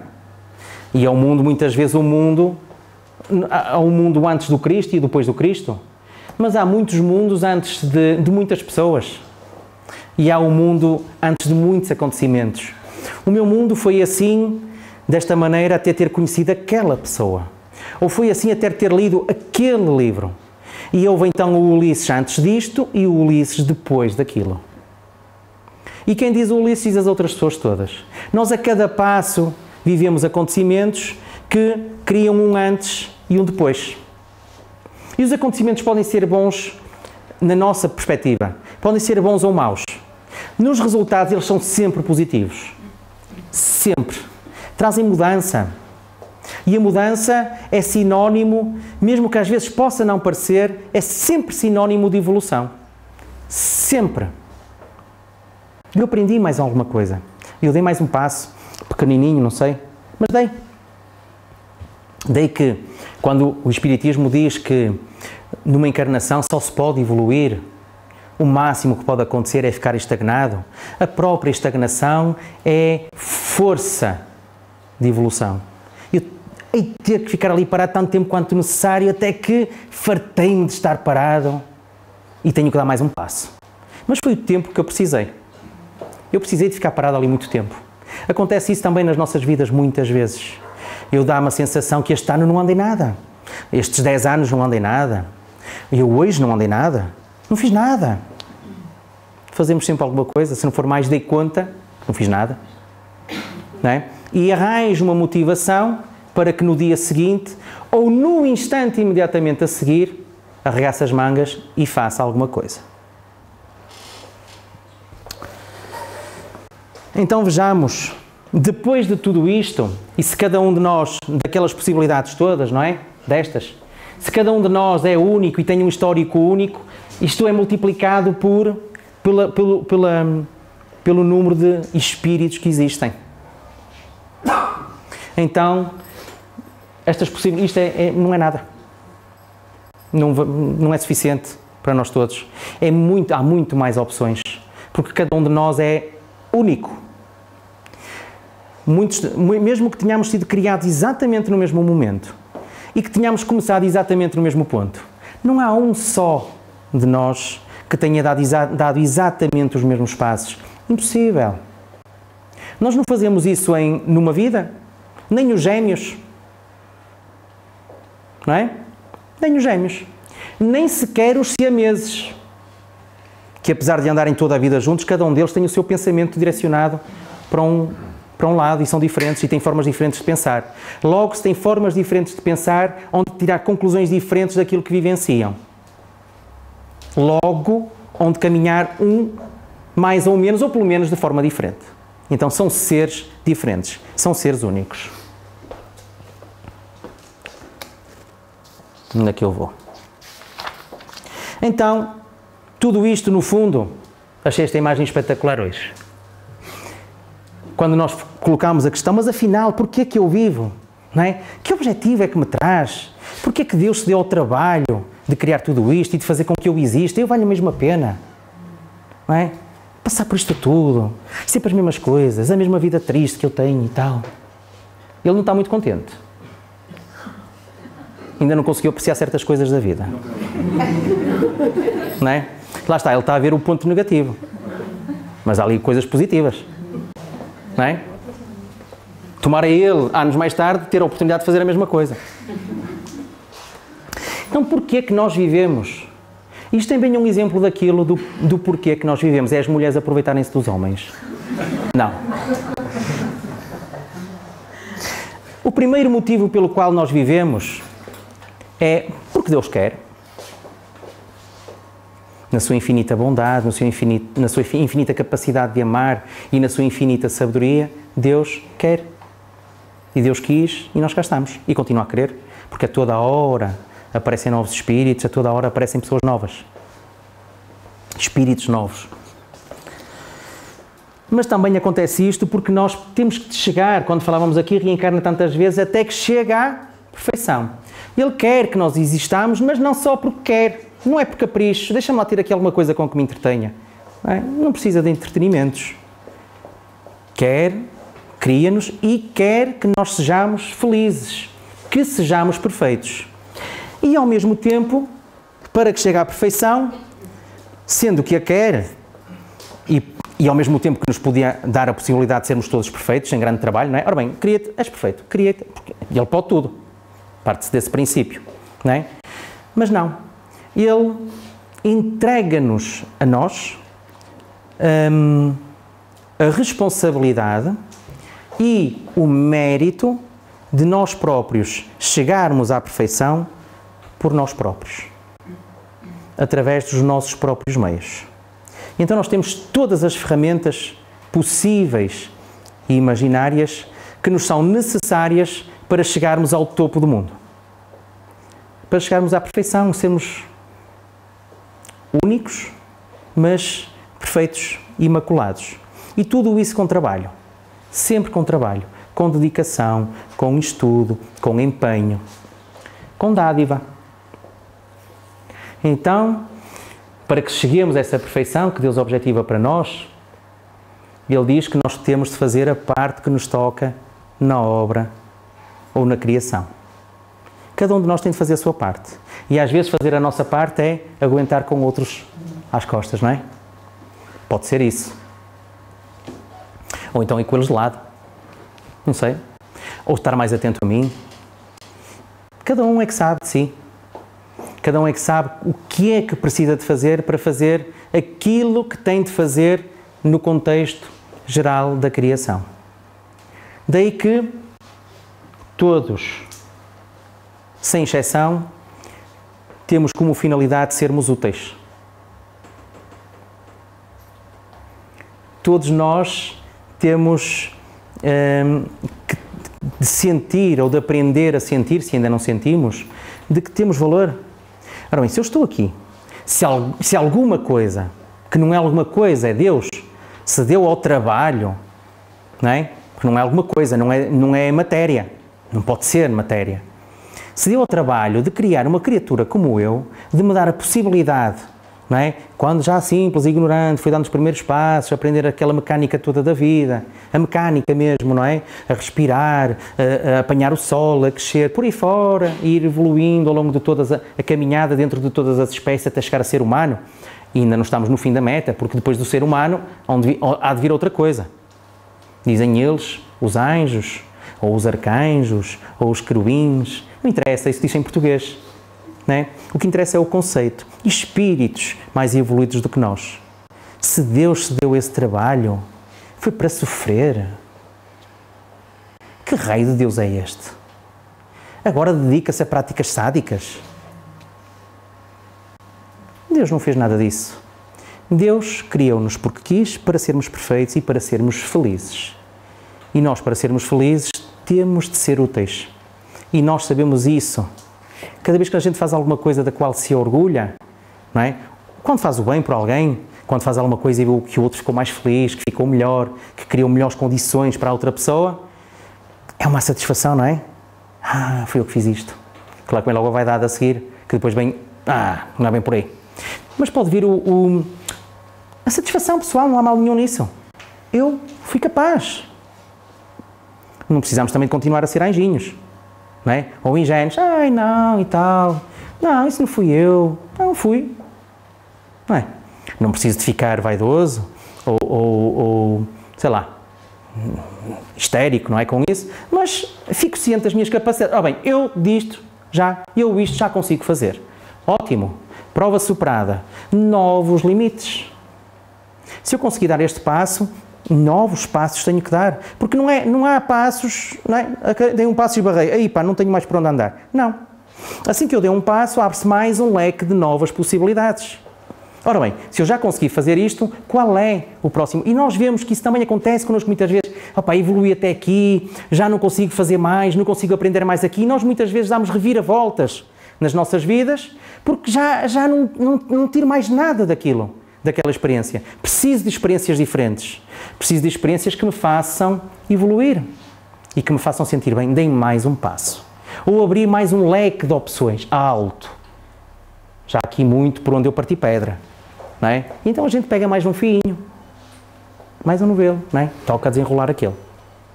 E é o mundo, muitas vezes, há um mundo antes do Cristo e depois do Cristo, mas há muitos mundos antes de muitas pessoas. E há um mundo antes de muitos acontecimentos. O meu mundo foi assim, desta maneira, até ter conhecido aquela pessoa. Ou foi assim até ter lido aquele livro. E houve então o Ulisses antes disto e o Ulisses depois daquilo. E quem diz o Ulisses diz as outras pessoas todas. Nós a cada passo vivemos acontecimentos que criam um antes e um depois. E os acontecimentos podem ser bons na nossa perspectiva. Podem ser bons ou maus. Nos resultados eles são sempre positivos. Sempre. Trazem mudança. E a mudança é sinónimo, mesmo que às vezes possa não parecer, é sempre sinónimo de evolução. Sempre. Eu aprendi mais alguma coisa. Eu dei mais um passo, pequenininho, não sei, mas dei. Dei que, quando o Espiritismo diz que numa encarnação só se pode evoluir, o máximo que pode acontecer é ficar estagnado, a própria estagnação é força de evolução. Eu hei de ter que ficar ali parado tanto tempo quanto necessário, até que fartei-me de estar parado e tenho que dar mais um passo. Mas foi o tempo que eu precisei. Eu precisei de ficar parado ali muito tempo. Acontece isso também nas nossas vidas muitas vezes. Eu dá-me a sensação que este ano não andei nada. Estes 10 anos não andei nada. Eu hoje não andei nada. Não fiz nada. Fazemos sempre alguma coisa. Se não for mais, dei conta. Não fiz nada. Não é? E arranjo uma motivação para que no dia seguinte, ou no instante imediatamente a seguir, arregace as mangas e faça alguma coisa. Então vejamos, depois de tudo isto, e se cada um de nós, daquelas possibilidades todas, não é? Destas, se cada um de nós é único e tem um histórico único, isto é multiplicado pelo número de espíritos que existem. Então, isto não é nada. Não é suficiente para nós todos. Há muito mais opções, porque cada um de nós é único. Mesmo que tenhamos sido criados exatamente no mesmo momento e que tenhamos começado exatamente no mesmo ponto, não há um só de nós que tenha dado exatamente os mesmos passos. Impossível. Nós não fazemos isso numa vida, nem os gêmeos. Não é? Nem os gêmeos. Nem sequer os siameses, que apesar de andarem toda a vida juntos, cada um deles tem o seu pensamento direcionado para um lado e são diferentes e têm formas diferentes de pensar. Logo, se têm formas diferentes de pensar, onde tirar conclusões diferentes daquilo que vivenciam. Logo, onde caminhar mais ou menos, ou pelo menos de forma diferente. Então são seres diferentes, são seres únicos. Onde é que eu vou? Então, tudo isto no fundo, achei esta imagem espetacular hoje. Quando nós colocamos a questão, mas afinal, porquê é que eu vivo? Não é? Que objetivo é que me traz? Porquê é que Deus se deu ao trabalho de criar tudo isto e de fazer com que eu exista? Eu valho mesmo a pena. Não é? Passar por isto tudo, sempre as mesmas coisas, a mesma vida triste que eu tenho e tal. Ele não está muito contente. Ainda não conseguiu apreciar certas coisas da vida. Não é? Lá está, ele está a ver o ponto negativo. Mas há ali coisas positivas. Não é? Tomara ele, anos mais tarde, ter a oportunidade de fazer a mesma coisa. Então, porquê que nós vivemos? Isto também é um exemplo daquilo do porquê que nós vivemos. É as mulheres aproveitarem-se dos homens. Não. O primeiro motivo pelo qual nós vivemos é porque Deus quer. Na sua infinita bondade, na sua infinita capacidade de amar e na sua infinita sabedoria, Deus quer. E Deus quis e nós cá estamos. E continua a querer, porque a toda a hora aparecem novos espíritos, a toda a hora aparecem pessoas novas. Espíritos novos. Mas também acontece isto porque nós temos que chegar, quando falávamos aqui, reencarna tantas vezes, até que chega à perfeição. Ele quer que nós existamos, mas não só porque quer. Não é por capricho. Deixa-me lá ter aqui alguma coisa com que me entretenha. Não precisa de entretenimentos. Quer, cria-nos e quer que nós sejamos felizes, que sejamos perfeitos. E ao mesmo tempo, para que chegue à perfeição, sendo que a quer, e ao mesmo tempo que nos podia dar a possibilidade de sermos todos perfeitos, em grande trabalho, não é? Ora bem, cria-te, és perfeito, cria-te, porque ele pode tudo. Parte-se desse princípio, não é? Mas não. Ele entrega-nos a nós a responsabilidade e o mérito de nós próprios chegarmos à perfeição por nós próprios, através dos nossos próprios meios. Então nós temos todas as ferramentas possíveis e imaginárias que nos são necessárias para chegarmos ao topo do mundo. Para chegarmos à perfeição, sermos únicos, mas perfeitos, imaculados. E tudo isso com trabalho. Sempre com trabalho. Com dedicação, com estudo, com empenho, com dádiva. Então, para que cheguemos a essa perfeição que Deus objetiva para nós, Ele diz que nós temos de fazer a parte que nos toca na obra ou na criação. Cada um de nós tem de fazer a sua parte. E às vezes fazer a nossa parte é aguentar com outros às costas, não é? Pode ser isso. Ou então ir com eles de lado. Não sei. Ou estar mais atento a mim. Cada um é que sabe de si. Cada um é que sabe o que é que precisa de fazer para fazer aquilo que tem de fazer no contexto geral da criação. Daí que todos, sem exceção, temos como finalidade sermos úteis. Todos nós temos de sentir ou de aprender a sentir, se ainda não sentimos, de que temos valor. Ora bem, se eu estou aqui, se alguma coisa, que não é alguma coisa, é Deus, se deu ao trabalho, não é? Porque não é alguma coisa, não é matéria, não pode ser matéria. Se deu ao trabalho de criar uma criatura como eu, de me dar a possibilidade, não é? Quando já simples, ignorante, fui dando os primeiros passos, aprender aquela mecânica toda da vida, a mecânica mesmo, não é? A respirar, a apanhar o sol, a crescer, por aí fora, e ir evoluindo ao longo de toda a caminhada dentro de todas as espécies até chegar a ser humano. E ainda não estamos no fim da meta, porque depois do ser humano há de vir outra coisa. Dizem eles, os anjos, ou os arcanjos, ou os querubins, não interessa, isso diz em português. Não é? O que interessa é o conceito. Espíritos mais evoluídos do que nós. Se Deus se deu esse trabalho, foi para sofrer. Que raio de Deus é este? Agora dedica-se a práticas sádicas? Deus não fez nada disso. Deus criou-nos porque quis para sermos perfeitos e para sermos felizes. E nós, para sermos felizes, temos de ser úteis. E nós sabemos isso. Cada vez que a gente faz alguma coisa da qual se orgulha, não é? Quando faz o bem por alguém, quando faz alguma coisa e vê que o outro ficou mais feliz, que ficou melhor, que criou melhores condições para a outra pessoa, é uma satisfação, não é? Ah, fui eu que fiz isto. Claro que vem logo a vaidade a seguir, que depois vem, não é bem por aí. Mas pode vir a satisfação pessoal, não há mal nenhum nisso. Eu fui capaz. Não precisamos também de continuar a ser anjinhos, não é? Ou ingênuos, ai não e tal, não, isso não fui eu, não fui, não é? Não preciso de ficar vaidoso ou sei lá, histérico, não é, com isso, mas fico ciente das minhas capacidades. Bem, eu isto já consigo fazer. Ótimo, prova superada, novos limites. Se eu conseguir dar este passo, novos passos tenho que dar, porque não há passos, não é? Dei um passo e esbarrei, aí pá, não tenho mais por onde andar. Não. Assim que eu dei um passo, abre-se mais um leque de novas possibilidades. Ora bem, se eu já consegui fazer isto, qual é o próximo? E nós vemos que isso também acontece connosco muitas vezes. Evolui até aqui, já não consigo fazer mais, não consigo aprender mais aqui. E nós muitas vezes damos reviravoltas nas nossas vidas, porque já não tiro mais nada daquela experiência. Preciso de experiências diferentes. Preciso de experiências que me façam evoluir e que me façam sentir bem. Deem mais um passo. Ou abrir mais um leque de opções alto. Já aqui muito por onde eu parti pedra. Não é? Então a gente pega mais um fiinho, mais um novelo, não é? Toca a desenrolar aquele.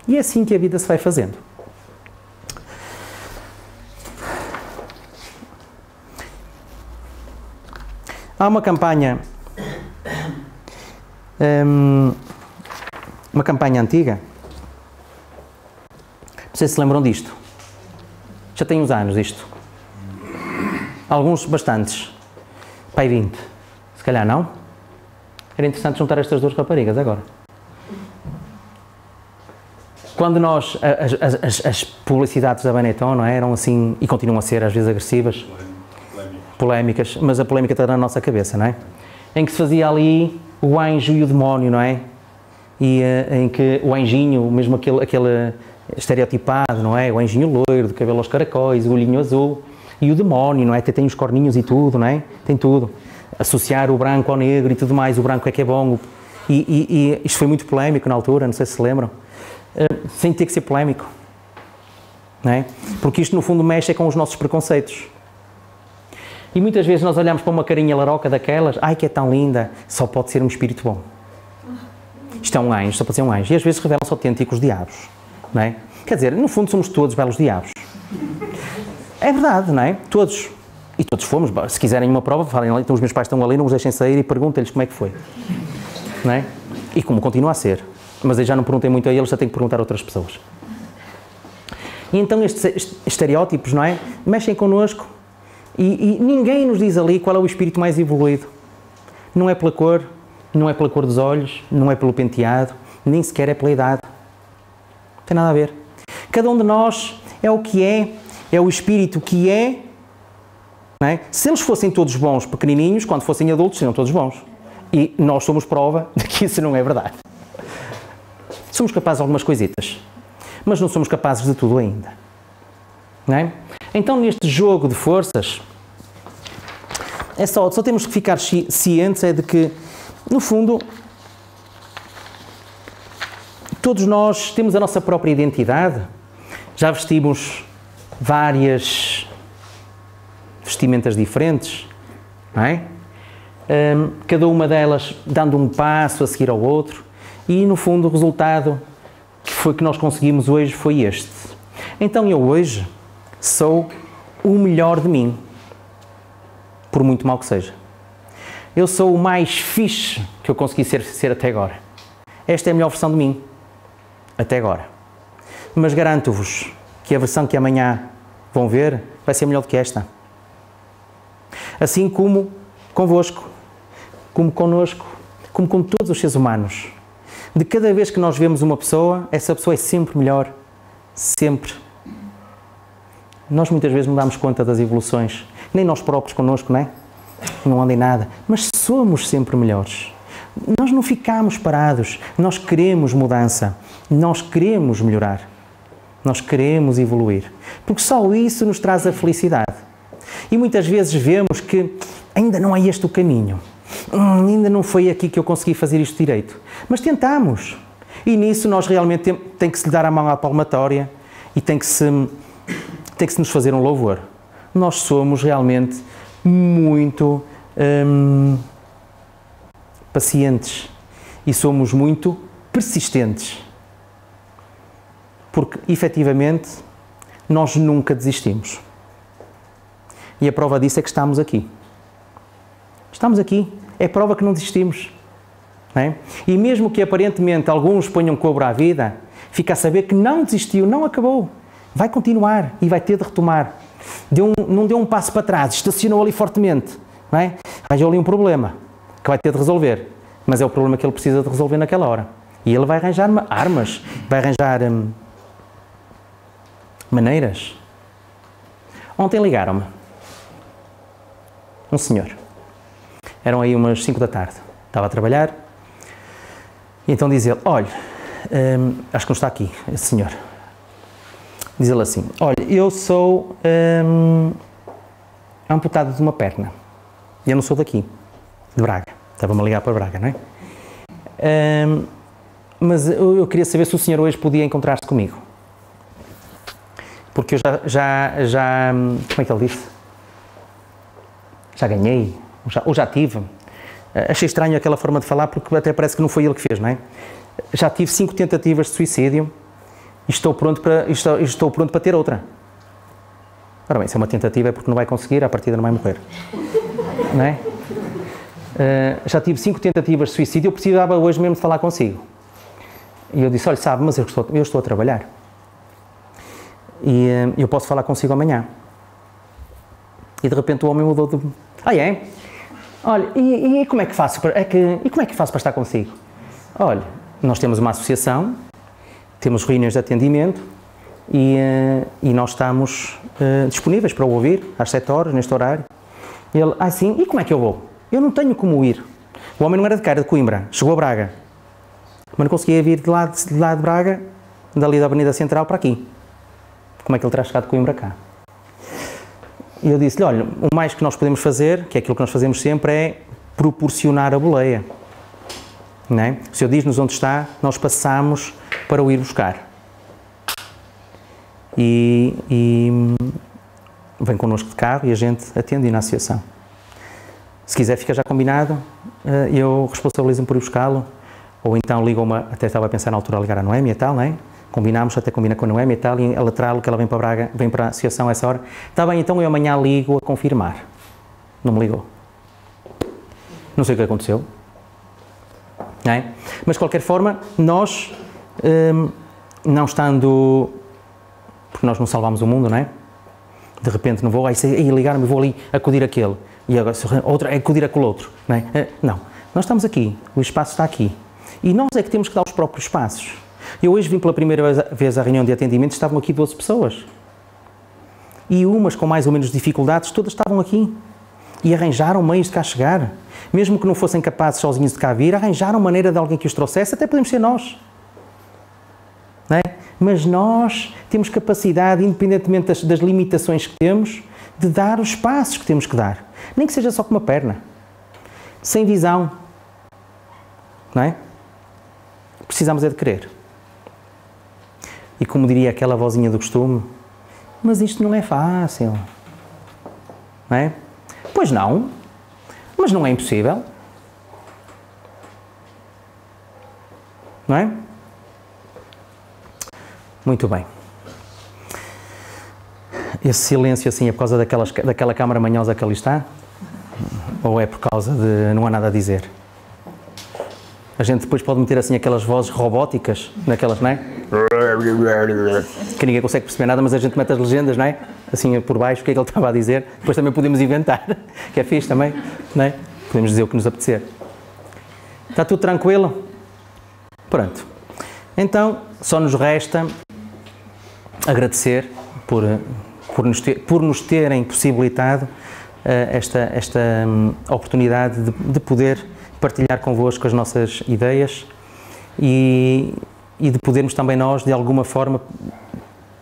E é assim que a vida se vai fazendo. Há uma campanha antiga, não sei se lembram disto, já tem uns anos isto, alguns bastantes, pai 20, se calhar não, era interessante juntar estas duas raparigas agora. Quando nós, as publicidades da Benetton, não é? Eram assim, e continuam a ser às vezes agressivas, polémicas, mas a polémica está na nossa cabeça, não é? Em que se fazia ali o anjo e o demónio, não é? E em que o anjinho, mesmo aquele estereotipado, não é? O anjinho loiro, de cabelo aos caracóis, o olhinho azul, e o demónio, não é? Até tem os corninhos e tudo, não é? Tem tudo. Associar o branco ao negro e tudo mais, o branco é que é bom. E isto foi muito polémico na altura, não sei se se lembram. Sem ter que ser polémico, não é? Porque isto no fundo mexe com os nossos preconceitos. E muitas vezes nós olhamos para uma carinha laroca daquelas, ai que é tão linda, só pode ser um espírito bom. Isto é um anjo, só pode ser um anjo. E às vezes revelam-se autênticos diabos, não é? Quer dizer, no fundo somos todos belos diabos. É verdade, não é? Todos. E todos fomos. Se quiserem uma prova, falem ali, então os meus pais estão ali, não os deixem sair e perguntem-lhes como é que foi. Não é? E como continua a ser. Mas eu já não perguntei muito a eles, já tenho que perguntar a outras pessoas. E então estes estereótipos, não é? Mexem connosco e ninguém nos diz ali qual é o espírito mais evoluído. Não é pela cor, não é pela cor dos olhos, não é pelo penteado, nem sequer é pela idade. Não tem nada a ver. Cada um de nós é o que é o espírito que é, não é? Se eles fossem todos bons pequenininhos, quando fossem adultos, seriam todos bons. E nós somos prova de que isso não é verdade. Somos capazes de algumas coisitas, mas não somos capazes de tudo ainda. Não é? Então, neste jogo de forças, só temos que ficar cientes de que, no fundo, todos nós temos a nossa própria identidade. Já vestimos várias vestimentas diferentes, não é? Cada uma delas dando um passo a seguir ao outro. E, no fundo, o resultado que nós conseguimos hoje foi este. Então, eu hoje sou o melhor de mim, por muito mal que seja. Eu sou o mais fixe que eu consegui ser até agora. Esta é a melhor versão de mim, até agora. Mas garanto-vos que a versão que amanhã vão ver vai ser melhor do que esta. Assim como convosco, como connosco, como com todos os seres humanos. De cada vez que nós vemos uma pessoa, essa pessoa é sempre melhor. Sempre. Nós muitas vezes não damos conta das evoluções. Nem nós próprios connosco, não é? não anda em nada, mas somos sempre melhores. Nós não ficamos parados, nós queremos mudança, nós queremos melhorar, nós queremos evoluir, porque só isso nos traz a felicidade. E muitas vezes vemos que ainda não é este o caminho, ainda não foi aqui que eu consegui fazer isto direito, mas tentamos. E nisso nós realmente tem que se lhe dar a mão à palmatória e tem que se nos fazer um louvor. Nós somos realmente muito pacientes e somos muito persistentes, porque efetivamente nós nunca desistimos. E a prova disso é que estamos aqui. Estamos aqui, é prova que não desistimos. Não é? E mesmo que aparentemente alguns ponham cobro à vida, fica a saber que não desistiu, não acabou. Vai continuar e vai ter de retomar. Não deu um passo para trás, estacionou ali fortemente. Não é? Arranjou ali um problema que vai ter de resolver, mas é o problema que ele precisa de resolver naquela hora. E ele vai arranjar armas, vai arranjar maneiras. Ontem ligaram-me um senhor. Eram aí umas 5 da tarde. Estava a trabalhar. E então diz ele, olha, acho que não está aqui, esse senhor. Diz ele assim, olha, eu sou amputado de uma perna. E eu não sou daqui, de Braga. Estava-me a ligar para Braga, não é? Mas eu queria saber se o senhor hoje podia encontrar-se comigo. Porque eu já como é que ele disse? Já ganhei, ou já tive. Achei estranho aquela forma de falar, porque até parece que não foi ele que fez, não é? Já tive 5 tentativas de suicídio e estou pronto para ter outra. Ora bem, se é uma tentativa é porque não vai conseguir, à partida não vai morrer. Não é? Já tive 5 tentativas de suicídio, eu precisava hoje mesmo de falar consigo. E eu disse, olha, sabe, mas eu estou a trabalhar. E eu posso falar consigo amanhã. E de repente o homem mudou de... Ah, é? Olha, e como é que faço para estar consigo? Olha, nós temos uma associação, temos reuniões de atendimento e nós estamos disponíveis para o ouvir às 7 horas, neste horário. E ele, sim, e como é que eu vou? Eu não tenho como ir. O homem não era de cá, era de Coimbra, chegou a Braga. Mas não conseguia vir de lá de Braga, dali da Avenida Central para aqui. Como é que ele terá chegado de Coimbra cá? E eu disse-lhe, olha, o mais que nós podemos fazer, que é aquilo que nós fazemos sempre, é proporcionar a boleia. Não é? O senhor diz-nos onde está, nós passamos para o ir buscar. E vem connosco de carro e a gente atende na associação. Se quiser, fica já combinado, eu responsabilizo-me por ir buscá-lo, ou então ligo até estava a pensar na altura a ligar a Noémia e tal, não é? Combinámos, até combina com a Noémia e tal, e ela traz-lo, que ela vem para Braga, vem para a associação a essa hora. Está bem, então eu amanhã ligo a confirmar. Não me ligou. Não sei o que aconteceu. Não é? Mas, de qualquer forma, nós, não estando... Porque nós não salvamos o mundo, não é? De repente não vou, ligar-me, vou ali acudir aquele. E agora, outro, é acudir aquele outro. Não é? Não. Nós estamos aqui. O espaço está aqui. E nós é que temos que dar os próprios passos. Eu hoje vim pela primeira vez à reunião de atendimento, estavam aqui 12 pessoas. E umas com mais ou menos dificuldades, todas estavam aqui. E arranjaram meios de cá chegar. Mesmo que não fossem capazes sozinhos de cá vir, arranjaram maneira de alguém que os trouxesse, até podemos ser nós. Não é? Mas nós temos capacidade, independentemente das limitações que temos, de dar os passos que temos que dar. Nem que seja só com uma perna. Sem visão. Não é? Precisamos é de querer. E como diria aquela vozinha do costume, mas isto não é fácil. Não é? Pois não, mas não é impossível. Não é? Muito bem. Esse silêncio assim é por causa daquela câmara manhosa que ali está? Ou é por causa de não há nada a dizer? A gente depois pode meter assim aquelas vozes robóticas, naquelas, não é? Que ninguém consegue perceber nada, mas a gente mete as legendas, não é? Assim por baixo, o que é que ele estava a dizer. Depois também podemos inventar, que é fixe também, não é? Podemos dizer o que nos apetecer. Está tudo tranquilo? Pronto. Então, só nos resta agradecer por nos terem possibilitado esta oportunidade de poder partilhar convosco as nossas ideias e de podermos também nós, de alguma forma,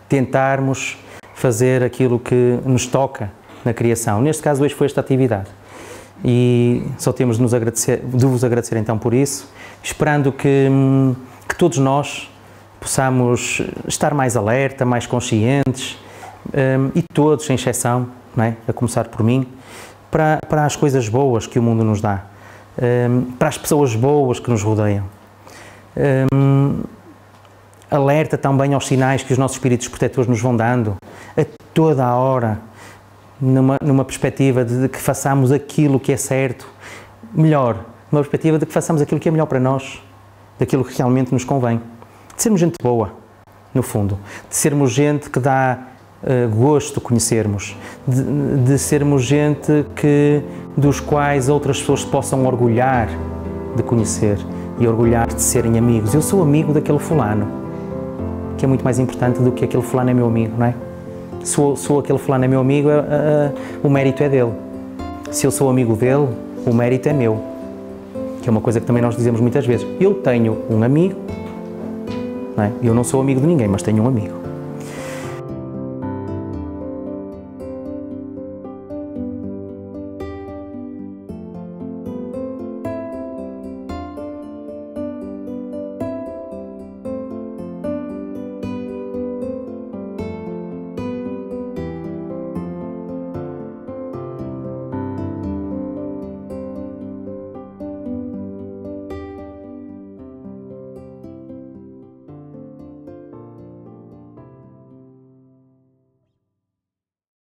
tentarmos fazer aquilo que nos toca na criação. Neste caso, hoje foi esta atividade. E só temos de vos agradecer então por isso, esperando que todos nós possamos estar mais alerta, mais conscientes, e todos, sem exceção, não é? A começar por mim, para as coisas boas que o mundo nos dá, para as pessoas boas que nos rodeiam. Alerta também aos sinais que os nossos espíritos protetores nos vão dando, a toda a hora, numa perspectiva de que façamos aquilo que é certo, melhor, numa perspectiva de que façamos aquilo que é melhor para nós, daquilo que realmente nos convém. De sermos gente boa, no fundo, de sermos gente que dá gosto de conhecermos, de sermos gente dos quais outras pessoas se possam orgulhar de conhecer e orgulhar de serem amigos. Eu sou amigo daquele fulano, que é muito mais importante do que aquele fulano é meu amigo, não é? Se aquele fulano é meu amigo, o mérito é dele. Se eu sou amigo dele, o mérito é meu. Que é uma coisa que também nós dizemos muitas vezes. Eu tenho um amigo, não é? Eu não sou amigo de ninguém, mas tenho um amigo.